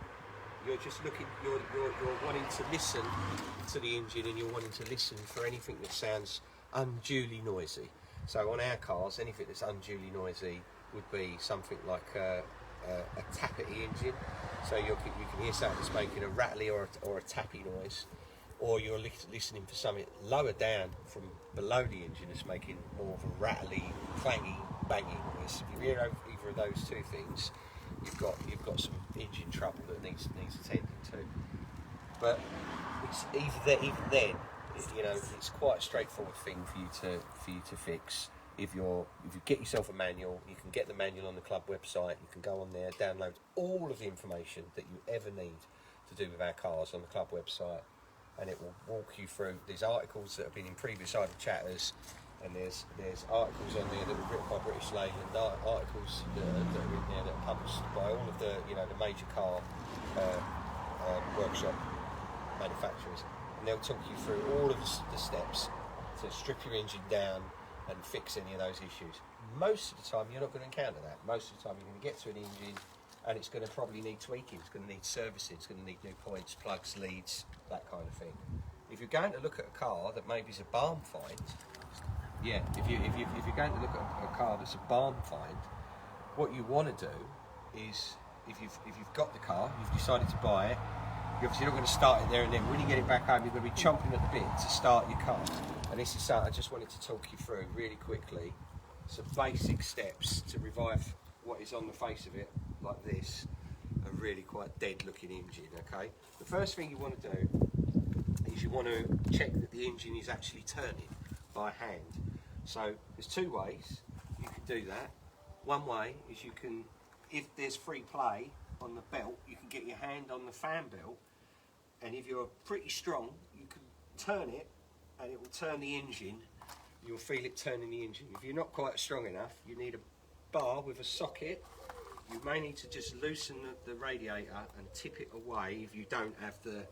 Speaker 2: you're just looking, you're wanting to listen to the engine, and you're wanting to listen for anything that sounds unduly noisy. So on our cars, anything that's unduly noisy would be something like a tappety engine. So you can hear something that's making a rattly or a tappy noise, or you're listening for something lower down from below the engine that's making more of a rattly, clangy, banging noise. If you hear either of those two things, you've got some engine trouble that needs attending to. But it's even then, it's quite a straightforward thing for you to fix. If you get yourself a manual, you can get the manual on the club website. You can go on there, download all of the information that you ever need to do with our cars on the club website, and it will walk you through. There's articles that have been in previous Idle Chatters, and there's articles on there that were written by British Leyland, articles that are in there that are published by all of the the major car workshop manufacturers, and they'll talk you through all of the steps to strip your engine down and fix any of those issues. Most of the time you're not going to encounter that. Most of the time you're going to get to an engine and it's going to probably need tweaking, it's going to need servicing, it's going to need new points, plugs, leads, that kind of thing. If you're going to look at a car that maybe is a barn find, if you're going to look at a car that's a barn find, what you want to do is, if you've got the car, you've decided to buy it, you're obviously not going to start it there and then. When you get it back home, you're going to be chomping at the bit to start your car. And this is something I just wanted to talk you through really quickly. Some basic steps to revive what is on the face of it, like this, a really quite dead looking engine, okay? The first thing you want to do is you want to check that the engine is actually turning by hand. So there's two ways you can do that. One way is you can, if there's free play on the belt, you can get your hand on the fan belt, and if you're pretty strong, you can turn it and it will turn the engine. You'll feel it turning the engine. If you're not quite strong enough, you need a bar with a socket. You may need to just loosen the radiator and tip it away if you don't have the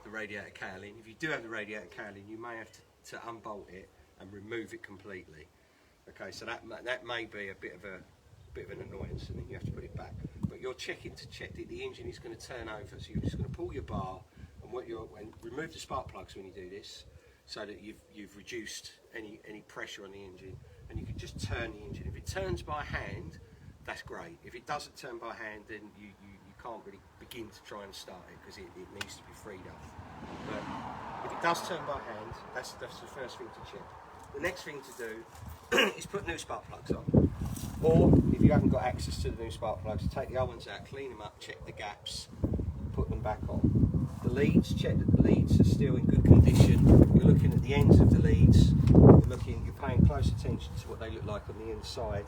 Speaker 2: radiator cowling. If you do have the radiator cowling, you may have to unbolt it and remove it completely. Okay, so that may be a bit of an annoyance, and then you have to put it back. But you're checking to check that the engine is going to turn over, so you're just going to pull your bar and remove the spark plugs when you do this, so that you've reduced any pressure on the engine, and you can just turn the engine. If it turns by hand, that's great. If it doesn't turn by hand, then you can't really begin to try and start it, because it needs to be freed up. But if it does turn by hand, that's the first thing to check. The next thing to do is put new spark plugs on. Or if you haven't got access to the new spark plugs, take the old ones out, clean them up, check the gaps, put them back on. The leads, check that the leads are still in good condition. You're looking at the ends of the leads. You're paying close attention to what they look like on the inside.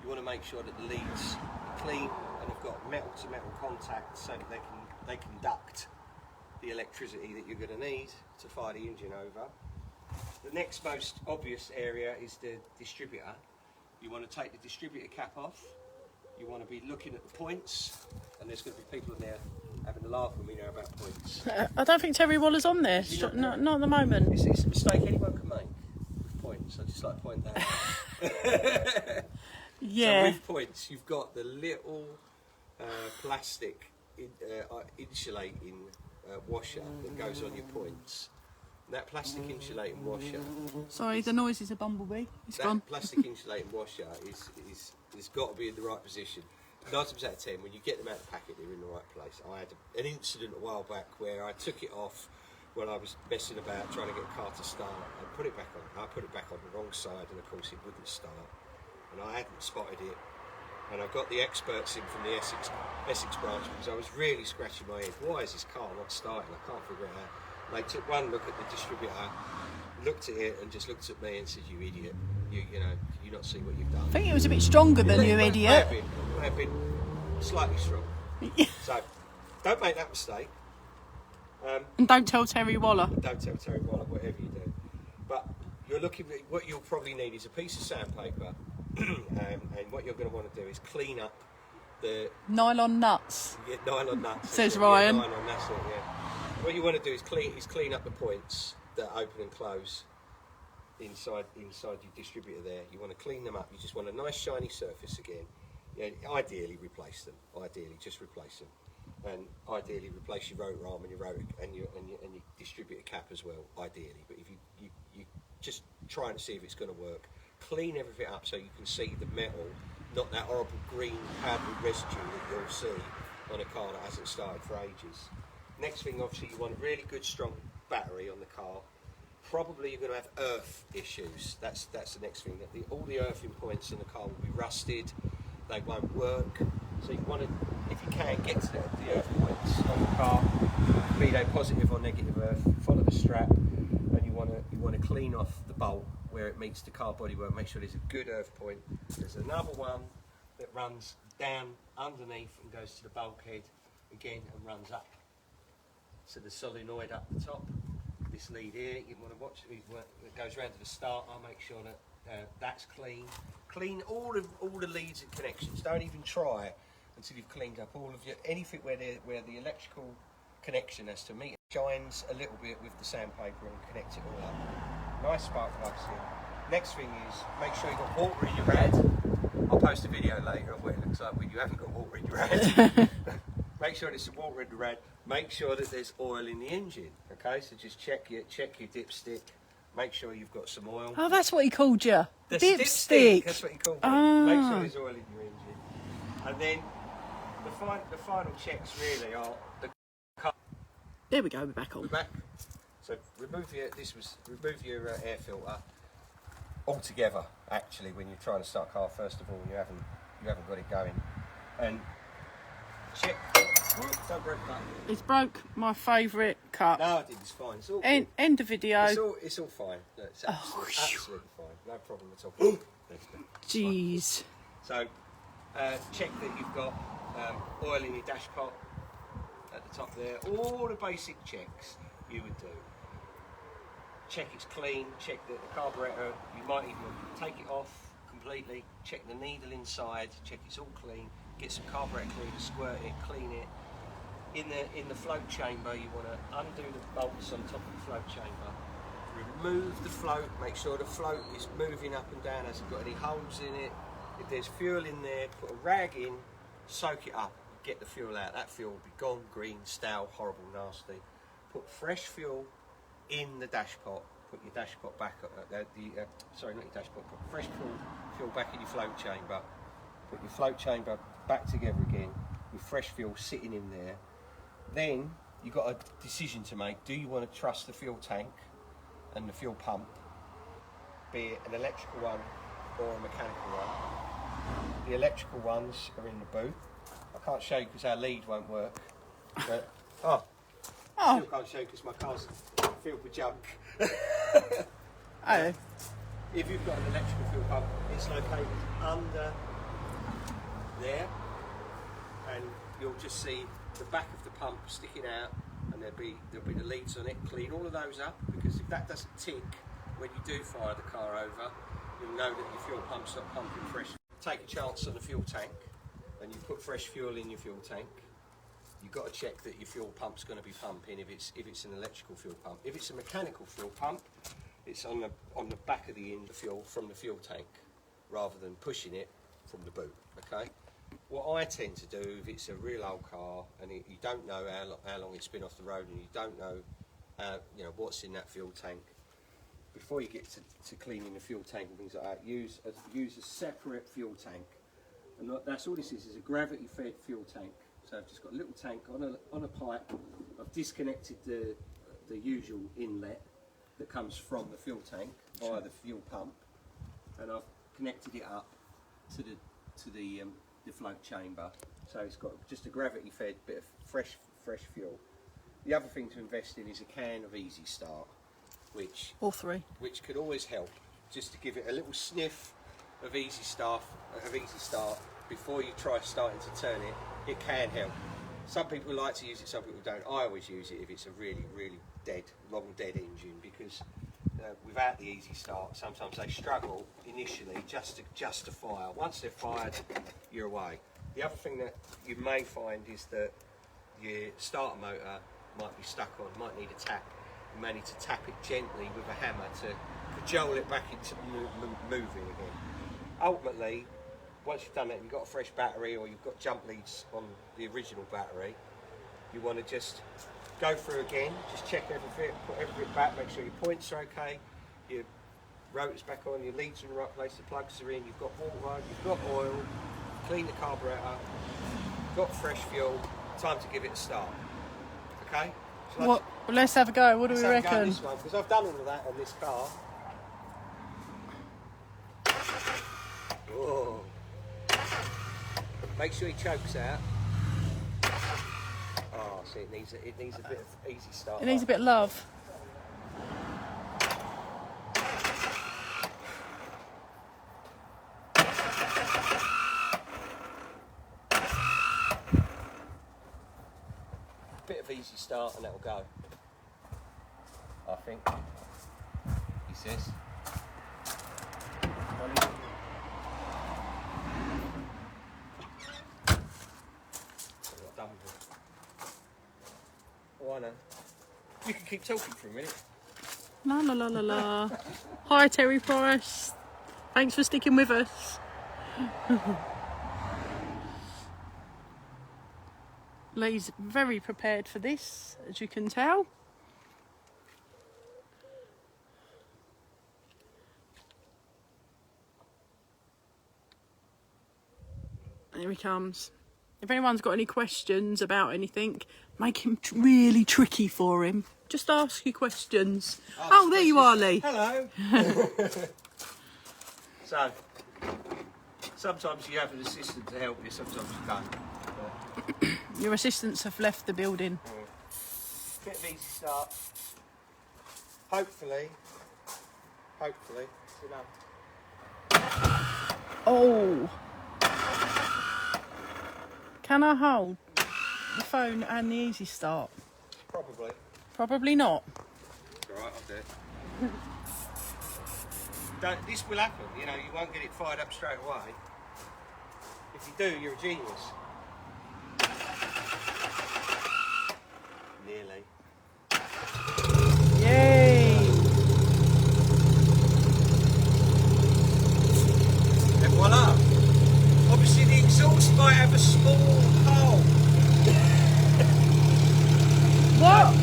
Speaker 2: You want to make sure that the leads are clean and have got metal to metal contact, so that they conduct the electricity that you're going to need to fire the engine over. The next most obvious area is the distributor. You want to take the distributor cap off. You want to be looking at the points, and there's going to be people in there having a laugh with me now about points.
Speaker 1: I don't think Terry Waller's on there. Not at the moment.
Speaker 2: It's a mistake anyone can make with points. I just like to point that out.
Speaker 1: Yeah.
Speaker 2: So with points, you've got the little plastic insulating washer that goes on your points. That plastic insulating washer.
Speaker 1: Sorry, the noise is a bumblebee. It's
Speaker 2: that
Speaker 1: gone.
Speaker 2: Plastic insulating washer is got to be in the right position. 9 times out of 10, when you get them out of the packet, they're in the right place. I had an incident a while back where I took it off when I was messing about trying to get a car to start. I put it back on. I put it back on the wrong side, and of course it wouldn't start. And I hadn't spotted it. And I got the experts in from the Essex branch, because I was really scratching my head. Why is this car not starting? I can't figure it out. And they took one look at the distributor, looked at it, and just looked at me and said, "You idiot! You not see what you've done?"
Speaker 1: I think it was a bit stronger than you, idiot.
Speaker 2: It may have been slightly strong. So don't make that mistake.
Speaker 1: And don't tell Terry Waller.
Speaker 2: Don't tell Terry Waller, whatever you do. But you're looking at, what you'll probably need is a piece of sandpaper, and what you're going to want to do is clean up the
Speaker 1: nylon nuts.
Speaker 2: Yeah, nylon nuts.
Speaker 1: Says Ryan.
Speaker 2: Yeah, nylon, that's it, yeah. What you want to do is clean up the points that open and close inside your distributor there. You want to clean them up. You just want a nice shiny surface again. Yeah, ideally replace them. Ideally, just replace them, and ideally replace your rotor arm and your rotor and your distributor cap as well. Ideally, but if you just trying to see if it's going to work, clean everything up so you can see the metal, not that horrible green powdery residue that you'll see on a car that hasn't started for ages. Next thing, obviously, you want a really good strong battery on the car. Probably you're going to have earth issues. That's the next thing. That all the earthing points in the car will be rusted. They won't work. So you want to, if you can, get to the earth points on the car, be they positive or negative earth. Follow the strap, and you want to clean off the bolt where it meets the car bodywork. Make sure there's a good earth point. There's another one that runs down underneath and goes to the bulkhead again and runs up. So the solenoid up the top. This lead here, you want to watch it goes round to the start. I'll make sure that that's clean. Clean all the leads and connections. Don't even try until you've cleaned up all of your anything where the electrical connection has to meet. Shines a little bit with the sandpaper and connect it all up. Nice spark plugs in. Next thing is make sure you've got water in your rad. I'll post a video later of what it looks like when you haven't got water in your rad. Make sure there's some water in the rad. Make sure that there's oil in the engine. Okay, so just check your dipstick. Make sure you've got some oil.
Speaker 1: Oh, that's what he called you.
Speaker 2: Dipstick. That's what he called me. Make sure there's oil in your engine. And then the final checks really are the car.
Speaker 1: There we go. We're back on.
Speaker 2: We're back. So remove your air filter altogether. Actually, when you're trying to start a car, first of all, you haven't got it going, and check. Don't break that.
Speaker 1: It's broke my favourite cup.
Speaker 2: No, I did. It's fine. It's all
Speaker 1: end the video.
Speaker 2: It's all fine. No, it's absolutely fine. No problem at all.
Speaker 1: Jeez.
Speaker 2: So check that you've got oil in your dash pot at the top there. All the basic checks you would do. Check it's clean. Check that the carburetor. You might even take it off completely. Check the needle inside. Check it's all clean. Get some carburetor cleaner, squirt it, clean it. In the float chamber, you want to undo the bolts on top of the float chamber. Remove the float. Make sure the float is moving up and down. Hasn't got any holes in it. If there's fuel in there, put a rag in, soak it up, get the fuel out. That fuel will be gone, green, stale, horrible, nasty. Put fresh fuel in the dash pot. Put your dash pot back up. Sorry, not your dash pot. Put fresh fuel back in your float chamber. Put your float chamber back together again with fresh fuel sitting in there. Then you've got a decision to make. Do you want to trust the fuel tank and the fuel pump, be it an electrical one or a mechanical one? The electrical ones are in the boot. I can't show you because our lead won't work. But, still can't show you because my car's filled with junk.
Speaker 1: Oh.
Speaker 2: If you've got an electrical fuel pump, it's located under there, and you'll just see the back of the pump sticking out, and there'll be the leads on it. Clean all of those up, because if that doesn't tick when you do fire the car over, you'll know that your fuel pump's not pumping fresh. Take a chance on the fuel tank, and you put fresh fuel in your fuel tank. You've got to check that your fuel pump's going to be pumping if it's an electrical fuel pump. If it's a mechanical fuel pump, it's on the back of the end of fuel from the fuel tank, rather than pushing it from the boot. Okay. What I tend to do, if it's a real old car and you don't know how long it's been off the road, and you don't know, what's in that fuel tank, before you get to cleaning the fuel tank and things like that, use a separate fuel tank, and that's all this is a gravity-fed fuel tank. So I've just got a little tank on a pipe. I've disconnected the usual inlet that comes from the fuel tank via the fuel pump, and I've connected it up to the float chamber, so it's got just a gravity-fed bit of fresh fuel. The other thing to invest in is a can of Easy Start, which could always help, just to give it a little sniff of Easy Start before you try starting to turn it. It can help. Some people like to use it, some people don't. I always use it if it's a really long dead engine, because without the Easy Start, sometimes they struggle initially just to fire. Once they're fired, you're away. The other thing that you may find is that your starter motor might be stuck on, might need a tap. You may need to tap it gently with a hammer to cajole it back into moving again. Ultimately, once you've done that, you've got a fresh battery or you've got jump leads on the original battery, you want to just go through again, just check everything, put everything back, make sure your points are okay, your rotor's back on, your leads are in the right place, the plugs are in, you've got water, you've got oil, clean the carburetor, got fresh fuel, time to give it a start. Okay? So
Speaker 1: Well, let's have a go. What do we
Speaker 2: let's have a go at
Speaker 1: reckon?
Speaker 2: this one, because I've done all of that on this car. Whoa. Make sure he chokes out. Oh, see, it needs a bit of easy start.
Speaker 1: It needs a bit of love.
Speaker 2: Bit of easy start and that'll go. I think. He says. Oh, I know. You can keep talking for a minute.
Speaker 1: La la la la la. Hi Terry Price. Thanks for sticking with us. Lee's very prepared for this, as you can tell. Here he comes. If anyone's got any questions about anything, make him really tricky for him. Just ask your questions. Oh, there you are, Lee.
Speaker 2: Hello. So, sometimes you have an assistant to help you, sometimes you don't. But,
Speaker 1: Your assistants have left the building.
Speaker 2: bit of easy start. Hopefully, it's enough.
Speaker 1: Oh. Can I hold the phone and the easy start?
Speaker 2: Probably.
Speaker 1: Probably not.
Speaker 2: Alright, I'll do it. This will happen, you know, you won't get it fired up straight away. If you do, you're a genius. Nearly.
Speaker 1: Yay!
Speaker 2: And voila! Obviously the exhaust might have a small hole.
Speaker 1: What?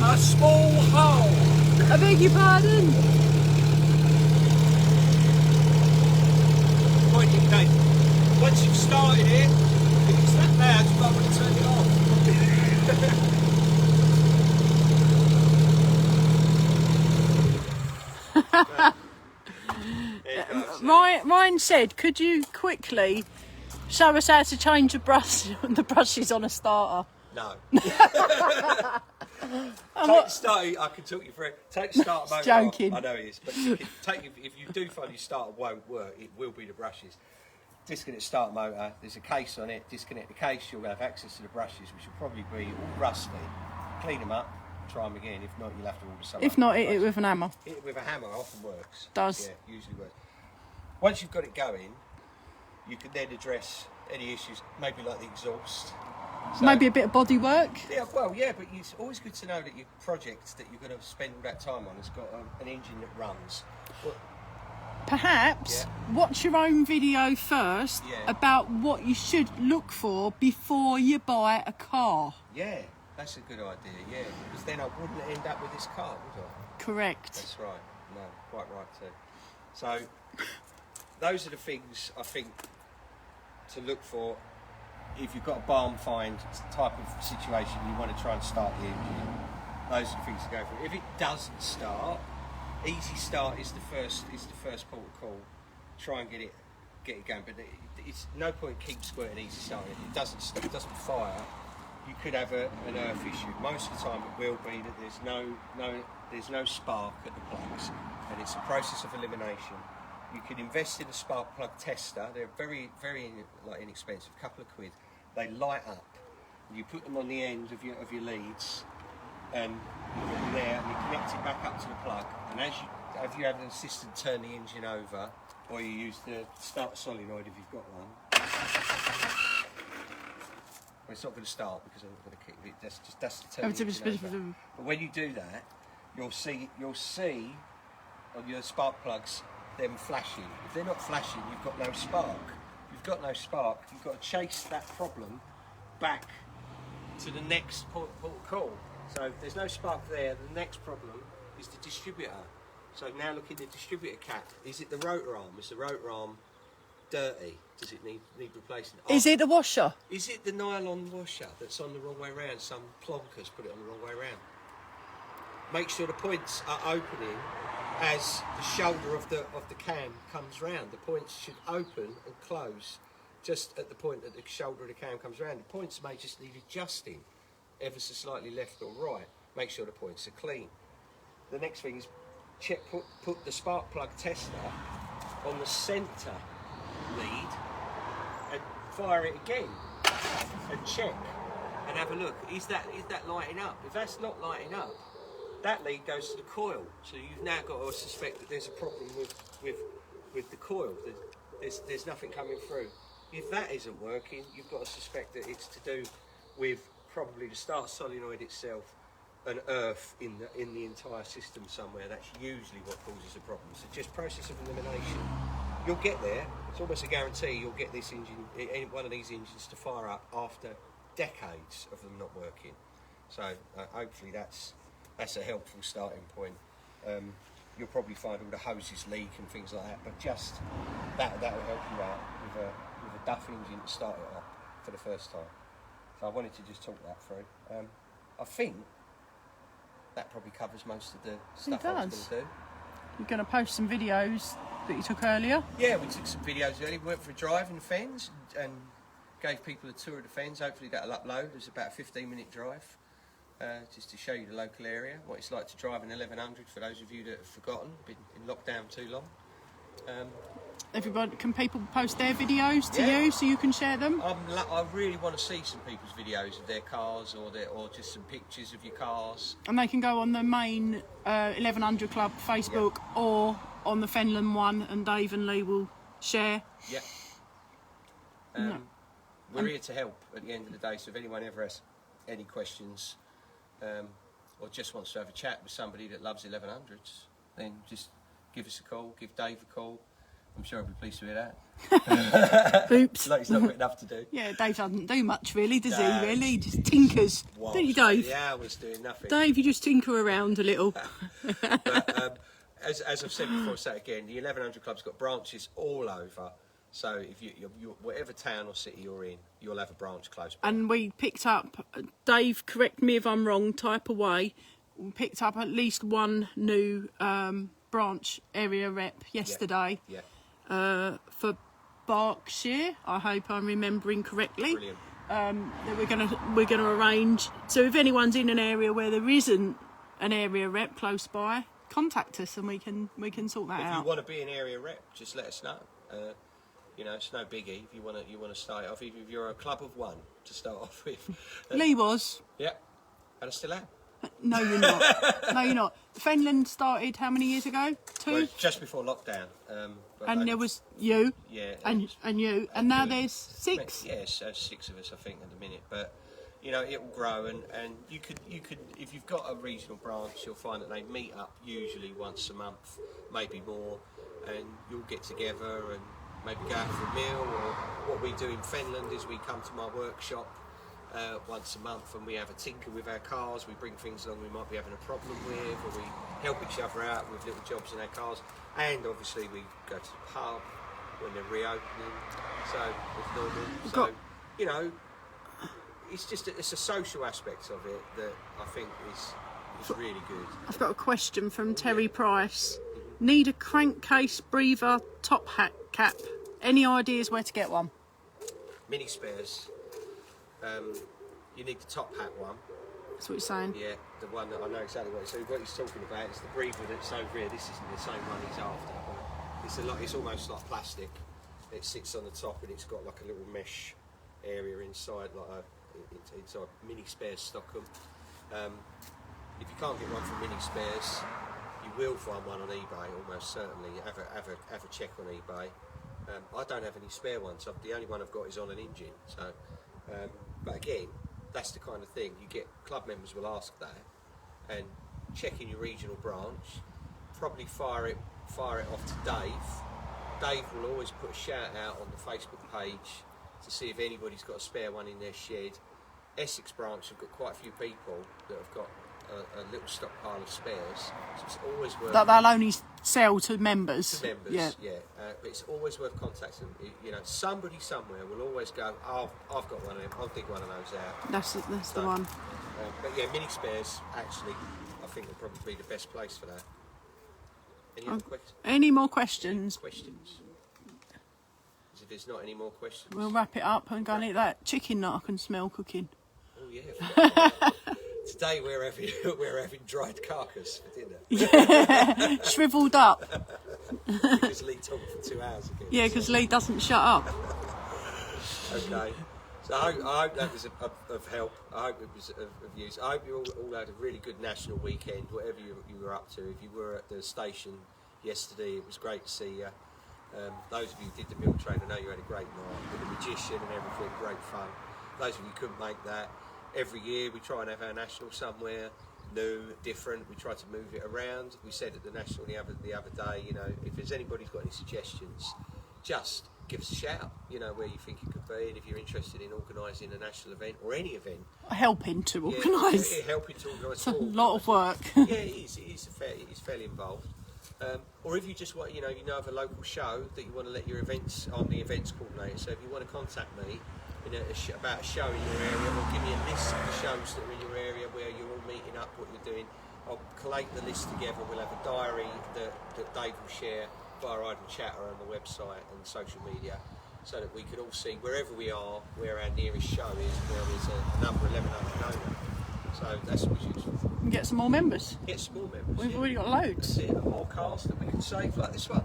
Speaker 2: A small hole!
Speaker 1: I beg your pardon?
Speaker 2: Point in case. Once you've started it, if it's that loud, you might want to turn it off.
Speaker 1: Ryan said, could you quickly show us how to change the brushes on a starter?
Speaker 2: No. Take the starter, I can talk you through it. Take the starter motor
Speaker 1: joking.
Speaker 2: off. I know it is, but you can take, if you do find your starter won't work, it will be the brushes. Disconnect the starter motor, there's a case on it, disconnect the case, you'll have access to the brushes, which will probably be all rusty. Clean them up, try them again, if not you'll have to order some.
Speaker 1: If not, hit it with an hammer.
Speaker 2: Hit it with a hammer, often works.
Speaker 1: Does.
Speaker 2: Yeah, usually works. Once you've got it going, you can then address any issues, maybe like the exhaust. So,
Speaker 1: Maybe a bit of body work.
Speaker 2: yeah, well, yeah, but it's always good to know that your project that you're going to spend all that time on has got an engine that runs. Well,
Speaker 1: Perhaps
Speaker 2: Yeah.
Speaker 1: watch your own video first
Speaker 2: Yeah.
Speaker 1: about what you should look for before you buy a car.
Speaker 2: yeah, that's a good idea, yeah, because then I wouldn't end up with this car, would I?
Speaker 1: Correct.
Speaker 2: That's right, no, quite right too. So, those are the things I think to look for if you've got a barn find type of situation, you want to try and start the engine. Those are the things to go for. If it doesn't start, easy start is the first port of call. Try and get it going, but it's no point keep squirting easy starting. It doesn't fire. You could have an earth issue. Most of the time, it will be that there's no spark at the plugs, and it's a process of elimination. You can invest in a spark plug tester. They're very, very inexpensive, a couple of quid. They light up. You put them on the end of your leads, and you put them there, and you connect it back up to the plug. And as you have an assistant turn the engine over, or you use the start solenoid if you've got one. Well, it's not going to start because I'm not going to kick it. That's to turn the engine over. But when you do that, you'll see on your spark plugs them flashing. If they're not flashing, you've got no spark. you've got no spark, you've got to chase that problem back to the next port of call. So if there's no spark there, the next problem is the distributor. So now look at the distributor cap. Is it the rotor arm? Is the rotor arm dirty? Does it need replacing?
Speaker 1: Is it the washer?
Speaker 2: Is it the nylon washer that's on the wrong way round? Some plonkers put it on the wrong way round. Make sure the points are opening as the shoulder of the cam comes round. The points should open and close just at the point that the shoulder of the cam comes round. The points may just need adjusting ever so slightly left or right. Make sure the points are clean. The next thing is put the spark plug tester on the centre lead and fire it again and check and have a look. Is that lighting up? If that's not lighting up, that lead goes to the coil. So you've now got to suspect that there's a problem with the coil. There's nothing coming through. If that isn't working, you've got to suspect that it's to do with probably the start solenoid itself and earth in the entire system somewhere. That's usually what causes a problem. So just process of elimination. You'll get there. It's almost a guarantee you'll get this engine, one of these engines, to fire up after decades of them not working. So hopefully that's a helpful starting point. You'll probably find all the hoses leak and things like that, but just that will help you out with a Duff engine to start it up for the first time. So I wanted to just talk that through. I think that probably covers most of the stuff I was going to do.
Speaker 1: You're going to post some videos that you took earlier?
Speaker 2: Yeah, we took some videos earlier. We went for a drive in the Fens and gave people a tour of the Fens. Hopefully that'll upload. It was about a 15-minute drive, just to show you the local area, what it's like to drive an 1100 for those of you that have forgotten, been in lockdown too long.
Speaker 1: Everybody, can people post their videos to you so you can share them?
Speaker 2: I really want to see some people's videos of their cars or just some pictures of your cars.
Speaker 1: And they can go on the main 1100 Club Facebook or on the Fenland one, and Dave and Lee will share.
Speaker 2: Yeah. We're here to help at the end of the day, so if anyone ever has any questions or just wants to have a chat with somebody that loves 1100s, then just give us a call, give Dave a call. I'm sure I'll be pleased to hear that.
Speaker 1: Oops.
Speaker 2: Like he's not got enough to do.
Speaker 1: Yeah, Dave doesn't do much really, does he? Really, he just tinkers. Don't you, Dave?
Speaker 2: Yeah, I was doing nothing.
Speaker 1: Dave, you just tinker around a little.
Speaker 2: But, as I've said before, I'll say it again, the 1100 Club's got branches all over. So if you whatever town or city you're in, you'll have a branch close by.
Speaker 1: And we picked up, Dave, correct me if I'm wrong, type away, we picked up at least one new branch area rep yesterday.
Speaker 2: Yeah.
Speaker 1: For Berkshire, I hope I'm remembering correctly.
Speaker 2: Brilliant.
Speaker 1: That we're gonna arrange. So if anyone's in an area where there isn't an area rep close by, contact us and we can sort that out.
Speaker 2: If you want to be an area rep, just let us know. You know, it's no biggie. If you want to start off, even if you're a club of one to start off with.
Speaker 1: Lee was.
Speaker 2: Yeah, and I still am.
Speaker 1: No, you're not. No, you're not. Fenland started how many years ago? 2?
Speaker 2: Well, just before lockdown.
Speaker 1: And there was you.
Speaker 2: Yeah.
Speaker 1: And you. And now there's 6.
Speaker 2: Yes, there's 6 of us, I think, at the minute. But you know, it will grow, and you could if you've got a regional branch, you'll find that they meet up usually once a month, maybe more, and you'll get together and maybe go out for a meal. Or what we do in Fenland is we come to my workshop once a month and we have a tinker with our cars. We bring things along we might be having a problem with, or we help each other out with little jobs in our cars. And obviously we go to the pub when they're reopening, so it's normal. So you know, it's a social aspect of it that I think is really good.
Speaker 1: I've got a question from Terry Price. Need a crankcase breather top hat cap. Any ideas where to get one?
Speaker 2: Mini spares. You need the top hat one.
Speaker 1: That's what you're saying?
Speaker 2: Yeah, the one that I know exactly what he's talking about. Is the breather that's over here. This isn't the same one he's after, but it's almost like plastic. It sits on the top and it's got like a little mesh area inside, like it's a mini spares stock 'em. If you can't get one from Mini Spares, you will find one on eBay almost certainly. Have a check on eBay. I don't have any spare ones. The only one I've got is on an engine. So, but again, that's the kind of thing you get. Club members will ask that, and check in your regional branch. Probably fire it off to Dave Dave will always put a shout out on the Facebook page to see if anybody's got a spare one in their shed. Essex branch have got quite a few people that have got a little stockpile of spares, so it's always worth.
Speaker 1: That they'll only sell to members.
Speaker 2: To members, yeah. But it's always worth contacting them. You know, somebody somewhere will always go, oh, I've got one of them, I'll dig one of those out.
Speaker 1: That's the one.
Speaker 2: But yeah, mini spares, actually, I think will probably be the best place for that. Any other questions?
Speaker 1: Any more questions?
Speaker 2: Questions? If there's not any more questions,
Speaker 1: We'll wrap it up and go and eat that chicken that I can smell cooking.
Speaker 2: Oh yeah. Today we're having dried carcass for dinner.
Speaker 1: Yeah, shrivelled up.
Speaker 2: Because Lee talked for 2 hours again.
Speaker 1: Yeah, because Lee doesn't shut up.
Speaker 2: Okay. So I hope that was of help. I hope it was of use. I hope you all had a really good national weekend, whatever you were up to. If you were at the station yesterday, it was great to see you. Those of you who did the milk train, I know you had a great night with the magician and everything, great fun. Those of you who couldn't make that, every year we try and have our national somewhere new, different. We try to move it around. We said at the national the other day, you know, if there's anybody's got any suggestions, just give us a shout, you know, where you think it could be, and if you're interested in organising a national event or any event.
Speaker 1: Helping to organise.
Speaker 2: Yeah, helping to organise.
Speaker 1: It's a lot of work.
Speaker 2: Yeah, it is fairly involved. Or if you just want, you know of a local show that you want to let your events, I'm the events coordinator, so if you want to contact me about a show in your area, or give me a list of the shows that are in your area where you're all meeting up, what you're doing, I'll collate the list together. We'll have a diary that Dave will share via Idle Chatter on the website and social media, so that we can all see wherever we are, where our nearest show is, where there's a number 1100 owner. So that's what we should
Speaker 1: And get some more members.
Speaker 2: get some more members.
Speaker 1: We've
Speaker 2: yeah.
Speaker 1: already got loads.
Speaker 2: That's it, and more cars that we can save like this one.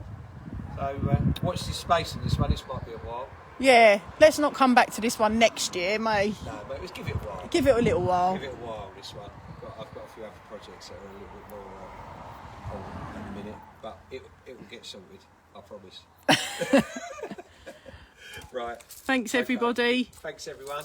Speaker 2: So watch this space on this one. This might be a while.
Speaker 1: Yeah, let's not come back to this one next year, May.
Speaker 2: No, but let's give it a while.
Speaker 1: Give it a little while.
Speaker 2: Give it a while. This one. I've got a few other projects that are a little bit more on at the minute, but it will get sorted. I promise. Right.
Speaker 1: Thanks, everybody.
Speaker 2: Thanks, everyone.